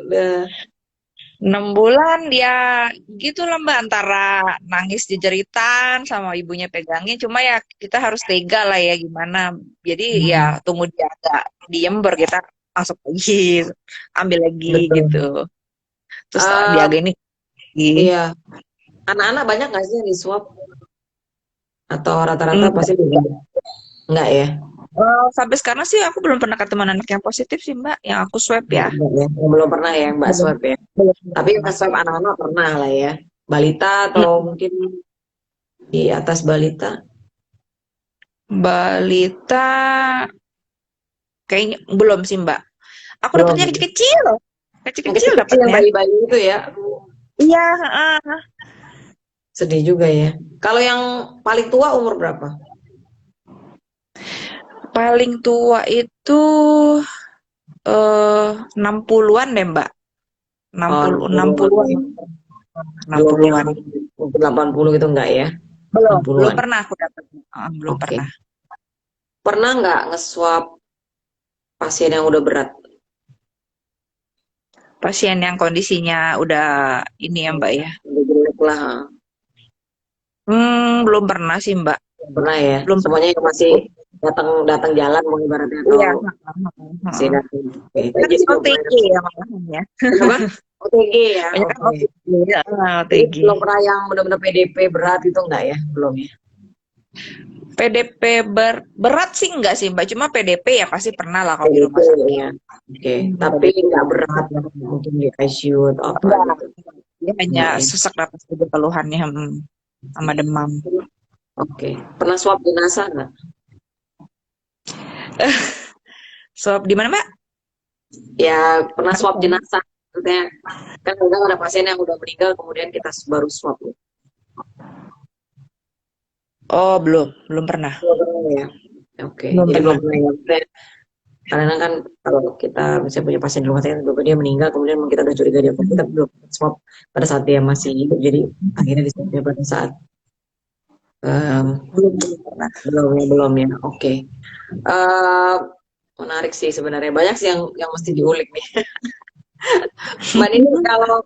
Udah. 6 bulan ya gitu lah Mbak, antara nangis jejeritan sama ibunya pegangin, cuma ya kita harus tega lah ya gimana, jadi ya Hmm. tunggu dia agak diem baru kita masuk lagi, ambil lagi gitu, Betul. terus dia Eh, gini lagi. iya. Anak-anak banyak nggak sih yang di swab? Atau rata-rata pasti Enggak. tidak? Enggak ya? Sampai sekarang sih aku belum pernah ketemu anak yang positif sih Mbak yang aku swab ya. Enggak ya? Belum pernah ya Mbak Belum. swab ya? Belum Tapi yang pernah. swab anak-anak pernah lah ya. Balita atau mungkin di atas balita. Balita kayaknya belum sih Mbak, aku Belum dapetnya ya? kecil-kecil, Yang kecil-kecil kecil-kecil yang dapatnya. bayi-bayi itu ya. Aduh, Iya, heeh. sedih juga ya. Kalau yang paling tua umur berapa? Paling tua itu 60-an deh, Mbak. Oh, 60 60-an 60-an. ya. enam Belum yang puluhan mungkin 80 gitu enggak ya? Belum 60-an. pernah aku dapat. Belum Oke. pernah. Pernah nggak nge-swab pasien yang udah berat? Pasien yang kondisinya udah ini ya, Mbak ya. Udah jelek lah. Belum pernah sih, Mbak. Pernah ya? Belum pernah. Semuanya yang masih datang datang jalan mau ibaratnya atau Iya, masih heeh. datang. Oke, itu Kan jadi belum pernah OTG yang ya malahannya. kenapa? OTG ya, Banyak kan oke. OTG. Ya, Jadi OTG. belum pernah yang benar-benar PDP berat itu enggak ya? Belum ya? PDP berat sih enggak sih, Mbak. Cuma PDP ya pasti pernah lah kalau di PDP rumah sakit. ya. Oke, tapi PDP. nggak berat yang mungkin di ICU atau apa Enggak. gitu. Dia hanya Enggak ya? sesak napas saja keluhannya, sama demam. Oke. Pernah swab jenazah nggak? Swab di mana, Mbak? Ya, pernah swab jenazah. Maksudnya, kan kadang ada pasien yang udah meninggal, kemudian kita baru swab. Oh, belum pernah. Belum pernah ya? Oke, Belum jadi belum pernah. pernah ya. Maksudnya, karena kan kalau kita misalnya punya pasien di rumah sakit, tiba dia meninggal, kemudian kita udah curiga dia, kita belum swab pada saat dia masih hidup, jadi akhirnya di swabnya pada saat Belum pernah. belum ya. Oke. Eh, Menarik sih sebenarnya. Banyak sih yang mesti diulik nih. Mbak Nini, kalau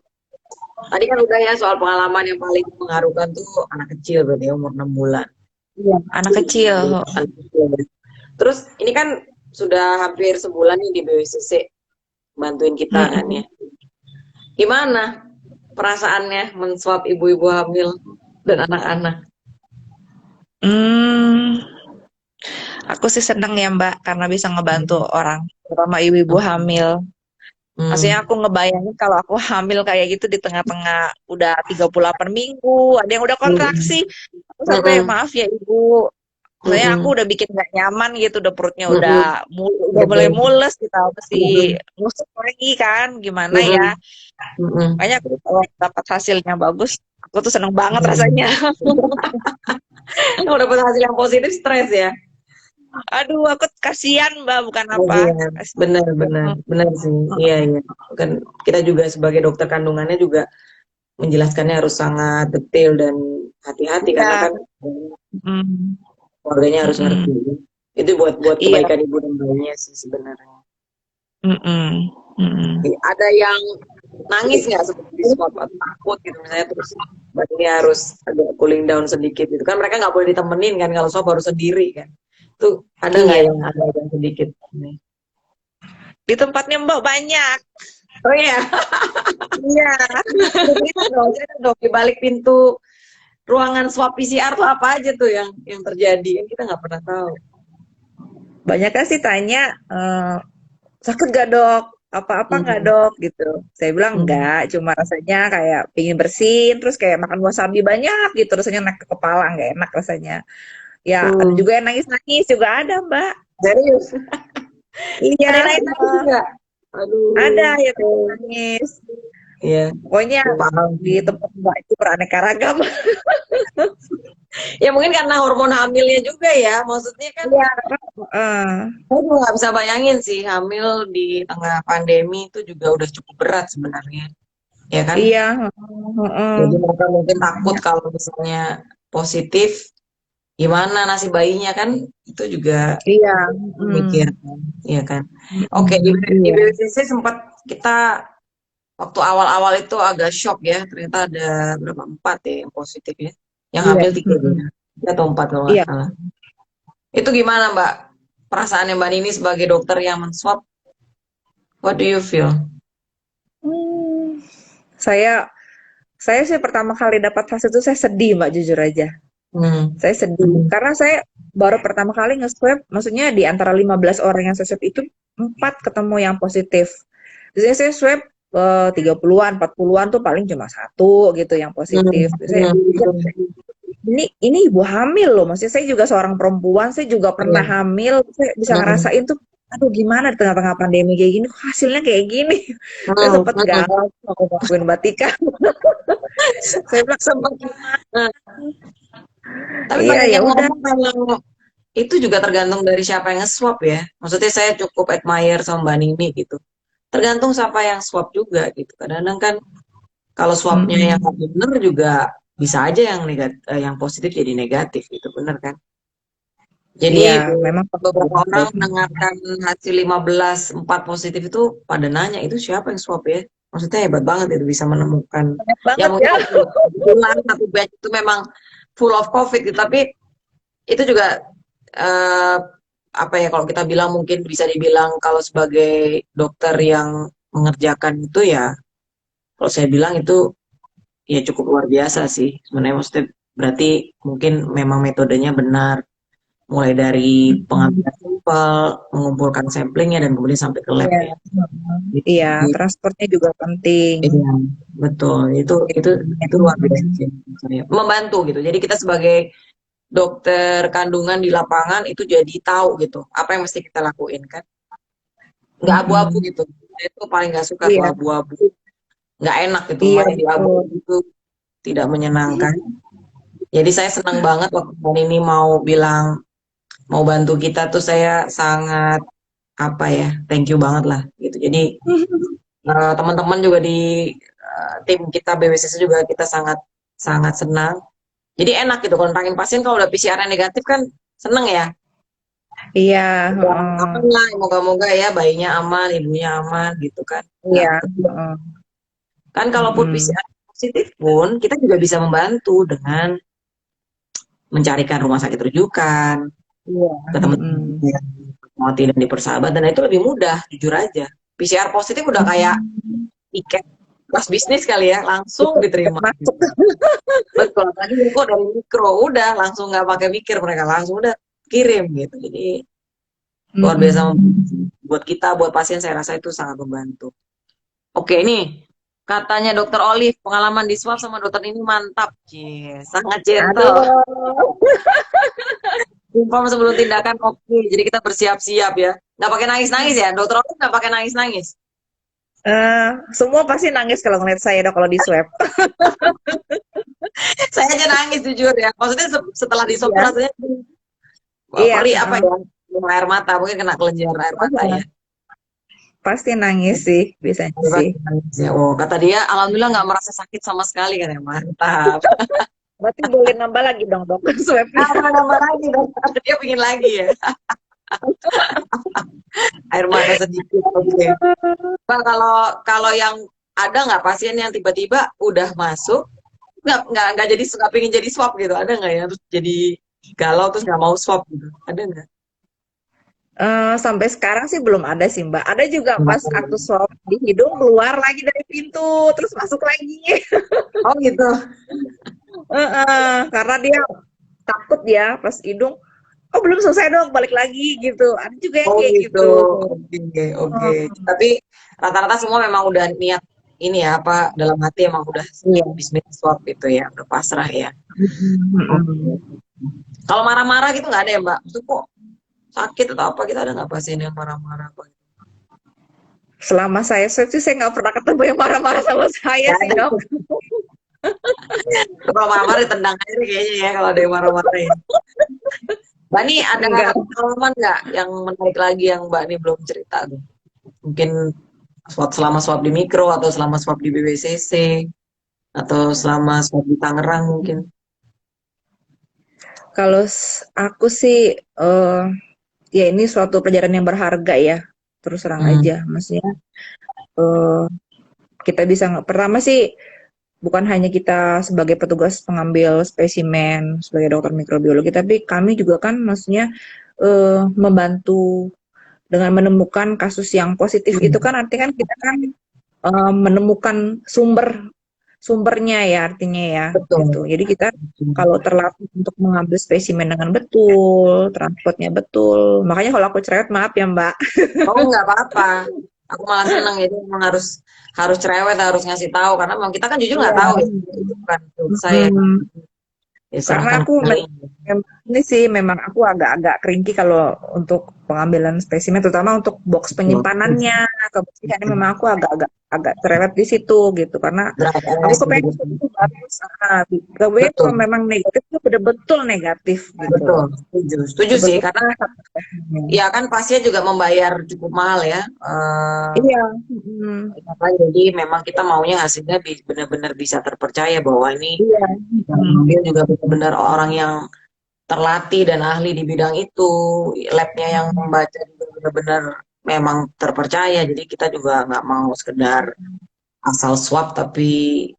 tadi kan udah ya soal pengalaman yang paling mengharukan tuh anak kecil berarti ya, umur 6 bulan. Iya, anak kecil. Anak kecil ya. Terus ini kan sudah hampir sebulan nih di BWCC bantuin kita kan ya. Gimana perasaannya menswab ibu-ibu hamil dan anak-anak? Hmm, aku sih seneng ya Mbak karena bisa ngebantu orang, terutama ibu-ibu hamil. Maksudnya Hmm. aku ngebayangin kalau aku hamil kayak gitu di tengah-tengah udah 38 minggu, ada yang udah kontraksi. Hmm. Aku sampai Hmm. maaf ya Ibu. Maksudnya aku Hmm. udah bikin gak nyaman gitu, udah perutnya udah Hmm. udah mulai Betul. mules kita mesti Hmm. ngusut lagi kan, gimana ya? Hmm. Hmm. Makanya aku kalau dapat hasilnya bagus, aku tuh seneng banget Hmm. rasanya. Kalau dapat hasil yang positif stres ya. Aduh, aku kasihan Mbak, bukan Oh apa. iya, Kasihan. benar, benar, benar sih. Iya, iya. Kan kita juga sebagai dokter kandungannya juga menjelaskannya harus sangat detail dan hati-hati karena Iya. kan Mm. keluarganya harus ngerti. Mm-mm. Itu buat Iya. kebaikan ibu dan bayinya sih sebenarnya. Mm-mm. Mm-mm. Ada yang nangis nggak seperti di swab atau takut gitu misalnya terus badannya harus agak cooling down sedikit gitu kan mereka nggak boleh ditemenin kan kalau swab harus sendiri kan itu ada nggak Iya. yang ada yang sedikit nih? Di tempatnya Mbak banyak. Oh iya. Iya. Cerita dong, cerita dong di balik pintu ruangan swab PCR tuh apa aja tuh yang terjadi kan kita nggak pernah tahu. Banyak kan sih tanya, sakit gak dok? Apa-apa nggak Hmm. dok? Gitu. Saya bilang Hmm. enggak, cuma rasanya kayak pingin bersin, terus kayak makan wasabi banyak gitu, rasanya naik ke kepala, nggak enak rasanya. Ya, ada Hmm. juga yang nangis-nangis, juga ada mbak. Serius Iya, ada yang nangis juga ada aduh. yang nangis. Iya, Pokoknya paham. di tempat mbak itu beraneka ragam. Ya mungkin karena hormon hamilnya juga ya maksudnya kan Iya. Heeh. saya juga nggak bisa bayangin sih hamil di tengah pandemi itu juga udah cukup berat sebenarnya, ya kan? Iya. Heeh. Jadi mereka mungkin takut kalau misalnya positif, gimana nasib bayinya kan? Itu juga Iya. mikir, Mm. kan? Iya kan? Oke, di, Mm. di Iya. BPCC sempat kita waktu awal-awal itu agak shock ya, ternyata ada berapa empat ya yang positif ya, yang Iya. hamil tiga Mm-mm. ya, tiga atau empat kalau nggak Iya. salah. Itu gimana Mbak? Perasaannya Mbak Nini sebagai dokter yang men-swab, what do you feel? Hmm. Saya saya sih pertama kali dapat hasil itu saya sedih Mbak, jujur aja. Hmm. Saya sedih Hmm. karena saya baru pertama kali nge-swab, maksudnya di antara 15 orang yang saya swab itu 4 ketemu yang positif. Biasanya saya swab 30-an, 40-an tuh paling cuma satu gitu yang Hmm. positif. Saya pikir Hmm. ini ibu hamil loh, maksudnya saya juga seorang perempuan, saya juga Iya. pernah hamil, saya bisa Hmm. ngerasain tuh, aduh gimana di tengah-tengah pandemi kayak gini, kok hasilnya kayak gini. Saya Hmm. sempat Hmm. galau aku ngelakuin batika. Saya bilang, Sempat. Nah, tapi iya banyak ya yang udah. ngomong kalau itu juga tergantung dari siapa yang nge-swab ya. Maksudnya saya cukup admire sama Mbak Nini gitu. Tergantung siapa yang swab juga gitu. Kadang-kadang kan kalau swabnya yang Mm-mm. nggak bener juga bisa aja yang negatif, yang positif jadi negatif gitu, bener kan? Jadi Iya, memang beberapa begitu. orang mendengarkan hasil 15 4 positif itu pada nanya itu siapa yang swab ya? Maksudnya hebat banget itu bisa menemukan. Banyak Ya banget mungkin ya. kebetulan satu batch itu memang full of COVID gitu, tapi itu juga eh, apa ya kalau kita bilang mungkin bisa dibilang kalau sebagai dokter yang mengerjakan itu ya kalau saya bilang itu ya cukup luar biasa sih sebenarnya maksudnya berarti mungkin memang metodenya benar mulai dari Mm-mm. pengambilan sampel, mengumpulkan samplingnya dan kemudian sampai ke lab Iya, ya. mm-mm. Gitu. Iya, Jadi, transportnya juga penting. iya, betul. Itu luar biasa Mm-mm. sih menurut saya. Membantu gitu. Jadi kita sebagai dokter kandungan di lapangan itu jadi tahu gitu apa yang mesti kita lakuin kan. Nggak abu-abu Mm-mm. gitu. Saya itu paling nggak suka tuh Iya, abu-abu. Nggak enak gitu. iya Main di abu betul. itu tidak menyenangkan. Jadi saya senang banget waktu Mbak ini mau bilang mau bantu kita tuh saya sangat apa ya thank you banget lah gitu. Jadi teman-teman juga di tim kita BWCC juga kita sangat sangat senang. Jadi enak gitu kalau nantangin pasien kalau udah PCR negatif kan seneng ya. Iya, Udah aman heeh. lah, moga-moga ya bayinya aman, ibunya aman gitu kan. Nggak Iya, betul. heeh. Kan kalaupun Mm-mm. PCR positif pun kita juga bisa membantu dengan mencarikan rumah sakit rujukan Iya, ke mm-mm. teman-teman yang mati dan di persahabatan dan itu lebih mudah jujur aja. PCR positif udah kayak Mm. tiket kelas bisnis kali ya, langsung Tiket diterima masuk. gitu. Betul, tadi kok dari mikro udah langsung nggak pakai mikir mereka langsung udah kirim gitu. Jadi luar biasa Mm-mm. membantu. Buat kita, buat pasien saya rasa itu sangat membantu. Oke, ini katanya Dokter Olive pengalaman di swab sama dokter ini mantap, sangat gentle. Aduh. Inform sebelum tindakan oke, jadi kita bersiap-siap ya. Nggak pakai nangis-nangis ya, Dokter Olive nggak pakai nangis-nangis. Semua pasti nangis kalau ngeliat saya dok kalau di swab. Saya aja nangis jujur ya. Maksudnya setelah di swab tuh Iya, rasanya iya, perih apa heeh. ya? Minum air mata, mungkin kena kelenjar air mata ya. Pasti nangis sih, biasanya Coba sih. ya, oh, kata dia, alhamdulillah nggak merasa sakit sama sekali kan ya, mantap. Berarti boleh nambah lagi dong dok swabnya. Nambah lagi dong, dia pingin lagi ya. Air mata sedikit, oke. Pak, kalau kalau yang ada nggak pasien yang tiba-tiba udah masuk, nggak jadi nggak pengen jadi swab gitu, ada nggak ya? Terus jadi galau terus nggak mau swab gitu, ada nggak? Sampai sekarang sih belum ada sih Mbak. Ada juga pas aku swab di hidung keluar lagi dari pintu, terus masuk lagi. Oh gitu. Karena dia takut ya pas hidung. Oh belum selesai dong, balik lagi gitu. Ada juga yang Oh kayak gitu. gitu. Oke, oke. Tapi rata-rata semua memang udah niat ini ya, apa dalam hati emang udah Iya. bismillah swab gitu ya, udah pasrah ya. Oke. Mm-mm. Kalau marah-marah gitu nggak ada ya Mbak? Itu kok sakit atau apa kita ada nggak pasien yang marah-marah apa gitu? Selama saya swab sih saya nggak pernah ketemu yang marah-marah sama saya Nggak sih ada. dok. Kalau marah-marah ditendang aja deh kayaknya ya kalau ada yang marah-marah ya. Mbak nih ada Enggak. pengalaman nggak yang menarik lagi yang Mbak nih belum cerita tuh? Mungkin selama swab di Mikro atau selama swab di BBCC atau selama swab di Tangerang mungkin. Kalau aku sih ya ini suatu pelajaran yang berharga ya. Terus terang Hmm. aja, maksudnya eh, kita bisa pertama sih bukan hanya kita sebagai petugas pengambil spesimen sebagai dokter mikrobiologi, tapi kami juga kan maksudnya membantu dengan menemukan kasus yang positif itu Hmm. kan artinya kan kita kan menemukan sumbernya ya artinya ya gitu. Betul. Jadi kita kalau terlatih untuk mengambil spesimen dengan betul, transportnya betul. Makanya kalau aku cerewet maaf ya Mbak. Oh nggak apa-apa. Aku malah seneng jadi memang harus harus cerewet harus ngasih tahu karena memang kita kan jujur nggak Iya. tahu ya itu bukan dosa ya kan. Mm, Ya Karena serahkan aku ke ini sih memang aku agak-agak cranky kalau untuk pengambilan spesimen, terutama untuk box penyimpanannya, kebersihannya memang aku agak cerewet di situ gitu. Karena Dry aku erase kepengen gitu. itu bagus. Kemudian kalau Betul, memang negatif itu betul-betul negatif gitu betul. loh. Setuju, setuju sih karena Sebetulnya ya kan pasien juga membayar cukup mahal ya. iya. Mm, Apa, jadi memang kita maunya hasilnya benar-benar bisa terpercaya bahwa ini iya. yang Mm, mengambil juga benar-benar orang yang terlatih dan ahli di bidang itu, labnya yang membaca juga benar-benar memang terpercaya. Jadi kita juga nggak mau sekedar asal swab tapi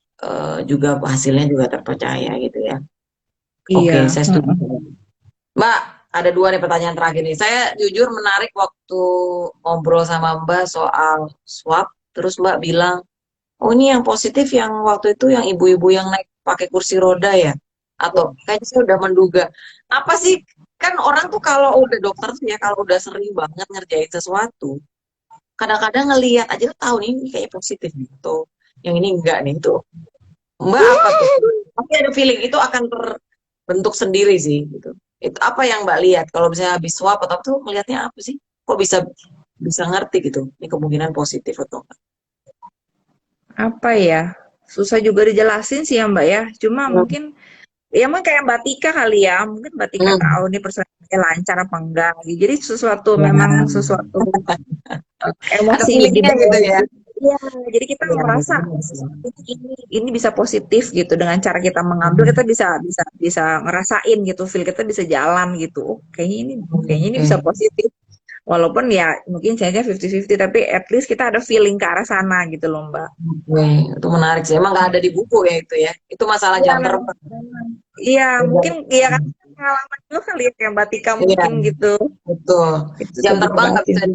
juga hasilnya juga terpercaya gitu ya. Oke, iya. saya setuju. Mm, Mbak, ada dua nih pertanyaan terakhir nih. Saya jujur menarik waktu ngobrol sama Mbak soal swab, terus Mbak bilang, oh ini yang positif yang waktu itu yang ibu-ibu yang naik pakai kursi roda ya? Atau kayaknya saya udah menduga. Apa sih, kan orang tuh kalau udah dokter tuh ya, kalau udah sering banget ngerjain sesuatu, kadang-kadang ngelihat aja tuh tahu nih ini kayaknya positif nih, atau yang ini enggak nih, itu. Mbak apa tuh? Tapi ada feeling itu akan terbentuk sendiri sih gitu. Itu apa yang Mbak lihat? Kalau misalnya habis swab atau tuh melihatnya apa sih? Kok bisa bisa ngerti gitu? Ini kemungkinan positif atau enggak? Apa ya? Susah juga dijelasin sih ya Mbak ya. Cuma Hmm. mungkin ya mungkin kayak Mbak Tika kali ya. Mungkin Mbak Tika tahu Hmm. nih persaingannya lancar apa enggak. Jadi sesuatu memang Ya, sesuatu ada emosi di feelingnya bawah gitu ya. itu. Iya, jadi kita Iya, merasa benar sih. sesuatu ini bisa positif gitu dengan cara kita mengambil kita Hmm. bisa ngerasain gitu feel kita bisa jalan gitu. Oh, kayaknya ini Oke. bisa positif. Walaupun ya mungkin saya 50-50 tapi at least kita ada feeling ke arah sana gitu loh Mbak. Oke, itu menarik sih. Emang nggak ada di buku ya itu ya. Itu masalah Iya, jam terbang. memang. Iya, mungkin ya kan pengalaman juga kali ya kayak Mbak Tika Iya, mungkin gitu. betul. Itu Jam coba terbang jelasin.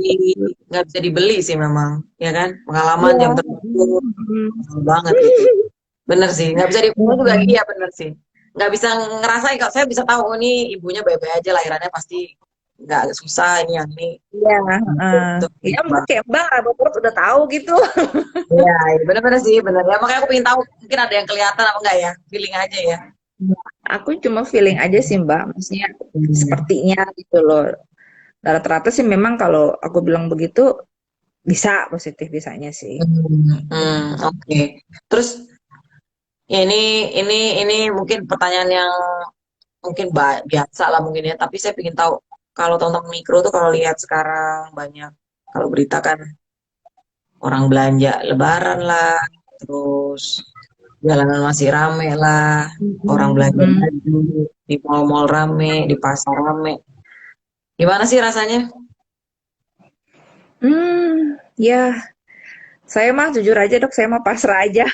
nggak bisa dibeli sih memang, ya kan? Pengalaman Iya. jam terbang itu Mm, mahal banget gitu. Bener sih, nggak bisa dibeli juga mm. iya bener sih. Nggak bisa ngerasain kalau saya bisa tahu oh, ini ibunya baik-baik aja lahirannya pasti nggak susah ini yang ini. Iya, Itu ya mungkin kayak Mbak Abang Purut udah tahu gitu. iya, iya, bener-bener sih, bener. Ya, makanya aku pengen tahu mungkin ada yang kelihatan apa enggak ya, feeling aja ya. Aku cuma feeling aja sih Mbak, maksudnya Hmm. sepertinya gitu loh. Dan rata-rata sih memang kalau aku bilang begitu bisa positif bisanya sih. Oke. Terus ya ini mungkin pertanyaan yang mungkin biasa lah mungkin ya, tapi saya ingin tahu. kalau teman-teman mikro tuh kalau lihat sekarang banyak, kalau berita kan orang belanja lebaran lah, terus jalanan masih rame lah, orang belanja Hmm. baju di mall-mall rame, di pasar rame. Gimana sih rasanya? Ya, saya mah jujur aja dok, saya mah pasrah aja.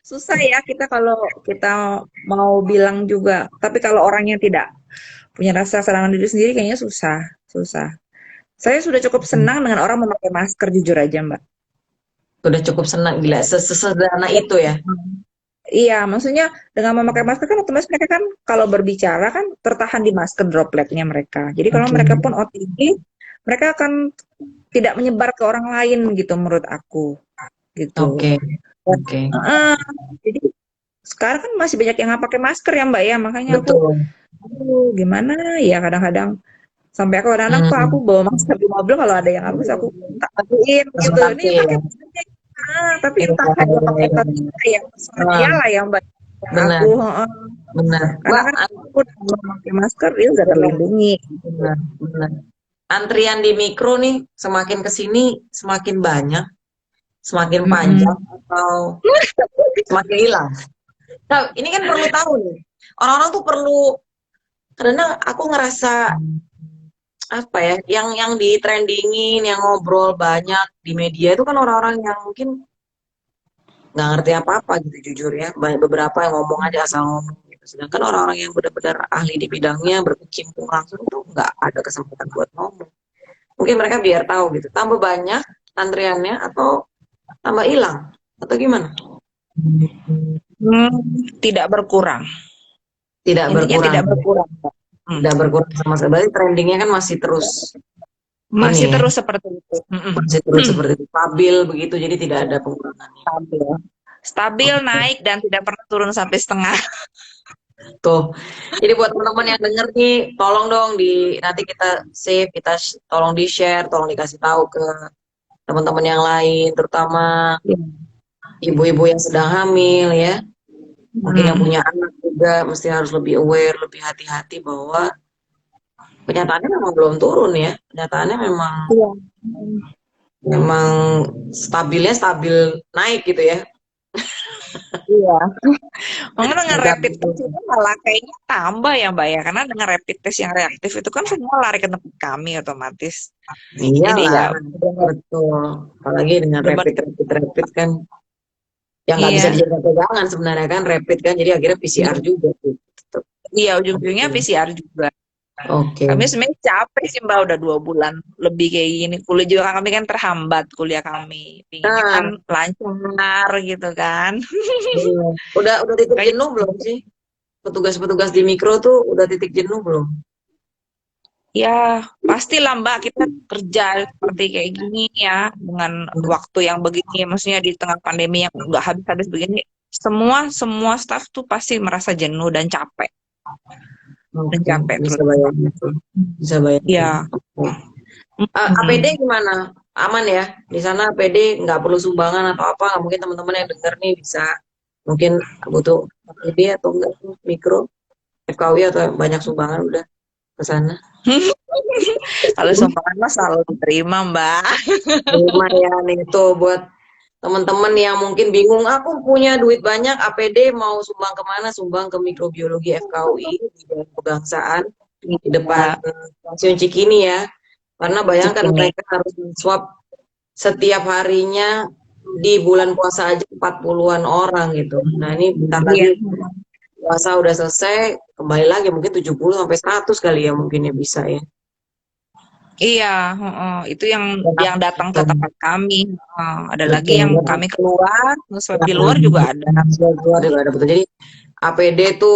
Susah ya kita kalau kita mau bilang juga. Tapi kalau orangnya tidak punya rasa sadar diri sendiri kayaknya susah, susah. Saya sudah cukup senang dengan orang memakai masker jujur aja Mbak. Udah cukup senang, gila, sesederhana Iya. itu ya. Iya, maksudnya dengan memakai masker kan otomatis mereka kan kalau berbicara kan tertahan di masker dropletnya mereka. Jadi kalau Oke, mereka pun OTG, mereka akan tidak menyebar ke orang lain gitu menurut aku gitu. oke, Dan, oke. heeh, jadi sekarang kan masih banyak yang nggak pakai masker ya Mbak ya, makanya aku, Betul. aduh gimana ya kadang-kadang sampai aku kadang-kadang kok aku Hmm. bawa masker di mobil kalau ada yang habis aku minta matiin Langsung gitu. Ini pakai pakai ya. maskernya. Tapi Iya, entah iya, dia pakai iya, atau iya. tidak ya terserah dia Ah, lah ya Mbak. benar, Aku, heeh. benar. Karena Mbak, kan aku dengan memakai masker dia udah benar, terlindungi. benar, benar. Antrian di mikro nih semakin ke sini semakin banyak, semakin panjang Mm-mm. atau semakin hilang. Nah, ini kan perlu tahu nih. Orang-orang tuh perlu, karena aku ngerasa apa ya, yang di trendingin, yang ngobrol banyak di media itu kan orang-orang yang mungkin nggak ngerti apa-apa gitu jujur ya. Banyak beberapa yang ngomong aja asal ngomong gitu. Sedangkan orang-orang yang benar-benar ahli di bidangnya berkecimpung langsung tuh nggak ada kesempatan buat ngomong. Mungkin mereka biar tahu gitu. Tambah banyak antriannya atau tambah hilang atau gimana? Hmm, tidak berkurang. Tidak Intinya berkurang, tidak berkurang. Mbak. Hmm. tidak berkurang sama sekali. Berarti trendingnya kan masih terus ini Masih ya, terus seperti itu. Mm-mm. masih terus seperti itu, stabil begitu. Jadi tidak ada pengurangannya. Stabil. Stabil Oke. naik dan tidak pernah turun sampai setengah. Tuh. Jadi buat teman-teman yang denger nih, tolong dong di nanti kita save, kita tolong di share, tolong dikasih tahu ke teman-teman yang lain, terutama Iya. ibu-ibu yang sedang hamil ya. Mungkin yang Hmm. punya anak juga mesti harus lebih aware, lebih hati-hati bahwa kenyataannya memang belum turun ya. Kenyataannya memang Iya. memang stabilnya stabil naik gitu ya. Iya. Mungkin dengan Agak rapid test itu malah kayaknya tambah ya Mbak ya, karena dengan rapid test yang reaktif itu kan semua lari ke tempat kami otomatis. Jadi iyalah, ya benar betul. Apalagi dengan benar. rapid kan yang nggak bisa Iya, dijadikan pegangan sebenarnya kan rapid kan, jadi akhirnya PCR juga tuh. Tetep. iya ujung-ujungnya Oke. PCR juga. Oke. Kami sebenarnya capek sih Mbak udah 2 bulan lebih kayak gini. Kuliah juga kami kan terhambat kuliah kami. Pinginnya kan Nah, lancar gitu kan. iya. Udah titik Makanya jenuh belum sih? Petugas-petugas di mikro tuh udah titik jenuh belum? ya pastilah Mbak kita kerja seperti kayak gini ya dengan waktu yang begini, maksudnya di tengah pandemi yang nggak habis-habis begini. Semua semua staff tuh pasti merasa jenuh dan Oke, capek bisa terus. bayangin sih. Bisa bayangin. Ya. Oke. APD Mm-mm. gimana? Aman ya? Di sana APD nggak perlu sumbangan atau apa? Nggak mungkin teman-teman yang denger nih bisa mungkin butuh APD atau enggak tuh mikro FKW atau banyak sumbangan udah ke sana. Kalau sumbangan mah selalu diterima Mbak. Lumayan itu buat teman-teman yang mungkin bingung, aku punya duit banyak, APD mau sumbang kemana? Sumbang ke mikrobiologi FKUI di Jalan Pegangsaan di depan Iya, stasiun Cikini ya. Karena bayangkan Cikini. mereka harus swab setiap harinya di bulan puasa aja 40-an orang gitu. Nah, ini bentar Iya. lagi puasa udah selesai, kembali lagi mungkin 70 sampai 100 kali ya mungkin ya bisa ya. Iya, heeh. Itu yang datang ke Betul, tempat kami. Heeh. Ada lagi yang betul. kami keluar, swab Ya, di luar juga ada. keluar juga ada betul. Jadi APD itu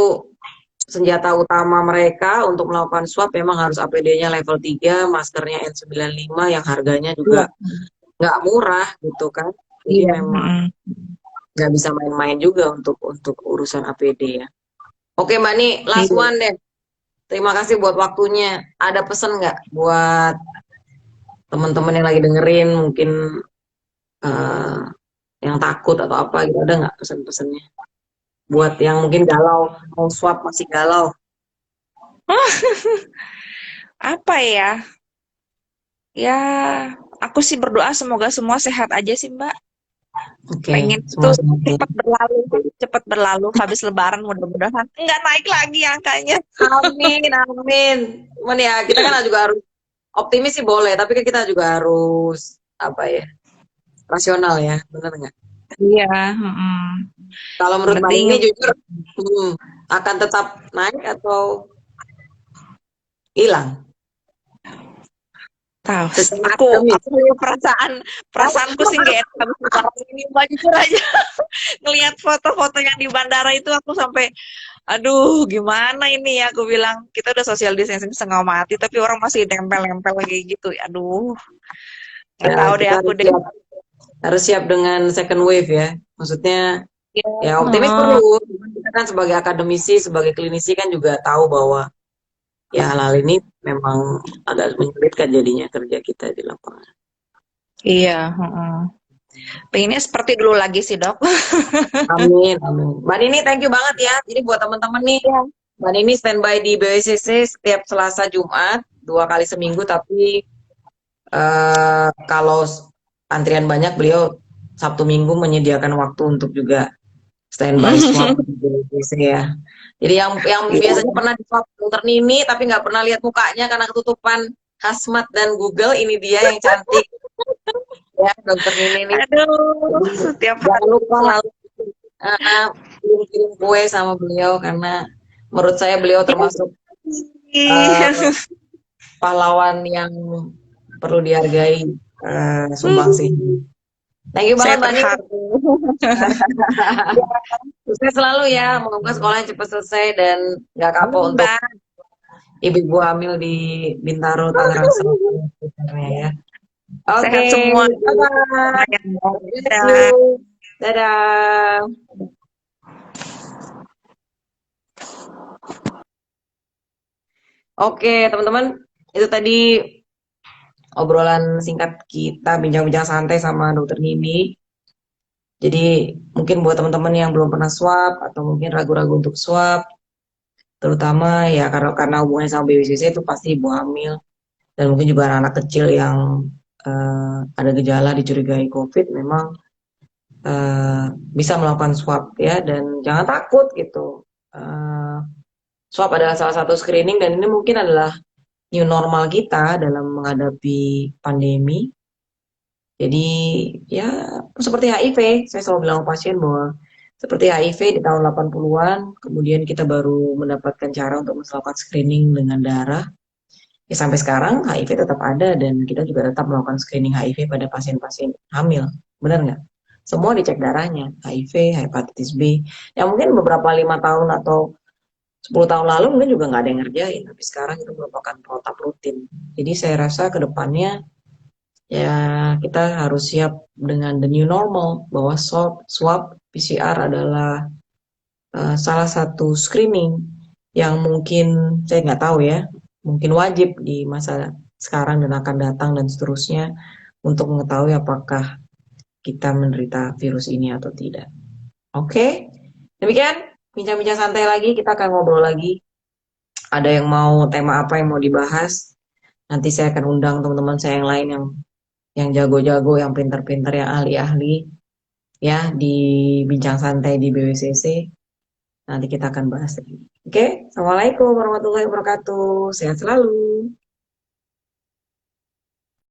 senjata utama mereka untuk melakukan swab memang harus APD-nya level 3, maskernya N95 yang harganya Iya, juga nggak murah gitu kan. Jadi iya, memang heeh. nggak bisa main-main juga untuk urusan APD ya. Oke Mbak, nih last Iya. one deh. Terima kasih buat waktunya. Ada pesan nggak buat teman-teman yang lagi dengerin mungkin eh, yang takut atau apa gitu, ada nggak pesan-pesannya? Buat yang mungkin galau, mau swab masih galau. Apa ya? Ya, aku sih berdoa semoga semua sehat aja sih, Mbak. Oke, Pengen itu semua sehat ya. cepat berlalu habis Lebaran mudah-mudahan nggak naik lagi angkanya. Amin, amin. Cuman ya kita kan juga harus optimis sih boleh, tapi kan kita juga harus apa ya, rasional ya, benar nggak? Iya, mm-mm. Kalau Yang menurut Mbak penting ini jujur hmm, akan tetap naik atau hilang? tahu. Secara Aku akademis. punya perasaanku sih nggak enak habis Lebaran ini, Mbak, jujur aja. Ngelihat foto-foto yang di bandara itu aku sampai aduh gimana ini ya, aku bilang kita udah social distancing setengah mati tapi orang masih nempel-nempel kayak gitu. Aduh, nggak Ya, tahu deh kita aku deh. harus siap dengan second wave ya. Maksudnya Ya, ya optimis heeh. perlu. Cuman kita kan sebagai akademisi, sebagai klinisi kan juga tahu bahwa ya hal-hal ini memang agak menyulitkan jadinya kerja kita di lapangan. Iya, heeh. Pengennya seperti dulu lagi sih, Dok. Amin, amin. Mbak Nini, thank you banget ya. Jadi buat teman-teman nih, Iya. Mbak Nini standby di BWCC setiap Selasa Jumat, 2 kali seminggu. Tapi kalau antrian banyak, beliau Sabtu Minggu menyediakan waktu untuk juga standby swab di BWCC ya. Jadi yang biasanya pernah di swab dokter Nini, tapi nggak pernah lihat mukanya karena ketutupan Hazmat dan Google, ini dia yang cantik ya, dokter Nini nih. Aduh, Jadi setiap jangan hari lupa selalu. kirim-kirim kue sama beliau karena menurut saya beliau termasuk Ih. eh, pahlawan yang perlu dihargai sumbangsih. Thank you Saya banget Mbak Nini. terharu. Sukses selalu ya. Semoga sekolahnya cepat selesai dan nggak kapok untuk Mbak, ibu-ibu hamil di Bintaro, Tangerang Selatan sekitarnya ya. Oke, sehat semua. bye-bye. Lumayan. Thank you. Dadah. Dadah. Oke, teman-teman. Itu tadi obrolan singkat kita, bincang-bincang santai sama dokter Nini. Jadi mungkin buat teman-teman yang belum pernah swab atau mungkin ragu-ragu untuk swab, terutama ya karena hubungannya sama BWCC itu pasti ibu hamil dan mungkin juga anak-anak kecil yang ada gejala dicurigai COVID, memang eh, bisa melakukan swab ya, dan jangan takut gitu. Eh, Swab adalah salah satu screening dan ini mungkin adalah new normal kita dalam menghadapi pandemi. Jadi ya seperti HIV, saya selalu bilang ke pasien bahwa seperti HIV di tahun 80-an, kemudian kita baru mendapatkan cara untuk melakukan screening dengan darah. Ya sampai sekarang HIV tetap ada dan kita juga tetap melakukan screening HIV pada pasien-pasien hamil. Benar nggak? Semua dicek darahnya, HIV, hepatitis B. Ya mungkin beberapa 5 tahun atau 10 tahun lalu mungkin juga nggak ada yang ngerjain, tapi sekarang itu merupakan protap rutin. Jadi saya rasa ke depannya ya kita harus siap dengan the new normal bahwa swab PCR adalah salah satu screening yang mungkin saya nggak tahu ya, mungkin wajib di masa sekarang dan akan datang dan seterusnya untuk mengetahui apakah kita menderita virus ini atau tidak. Oke, demikian bincang-bincang santai lagi, kita akan ngobrol lagi. Ada yang mau tema apa yang mau dibahas? Nanti saya akan undang teman-teman saya yang lain yang jago-jago, yang pintar-pintar, yang ahli-ahli ya di bincang santai di BWCC. Nanti kita akan bahas lagi. Oke, Assalamualaikum warahmatullahi wabarakatuh. Sehat selalu.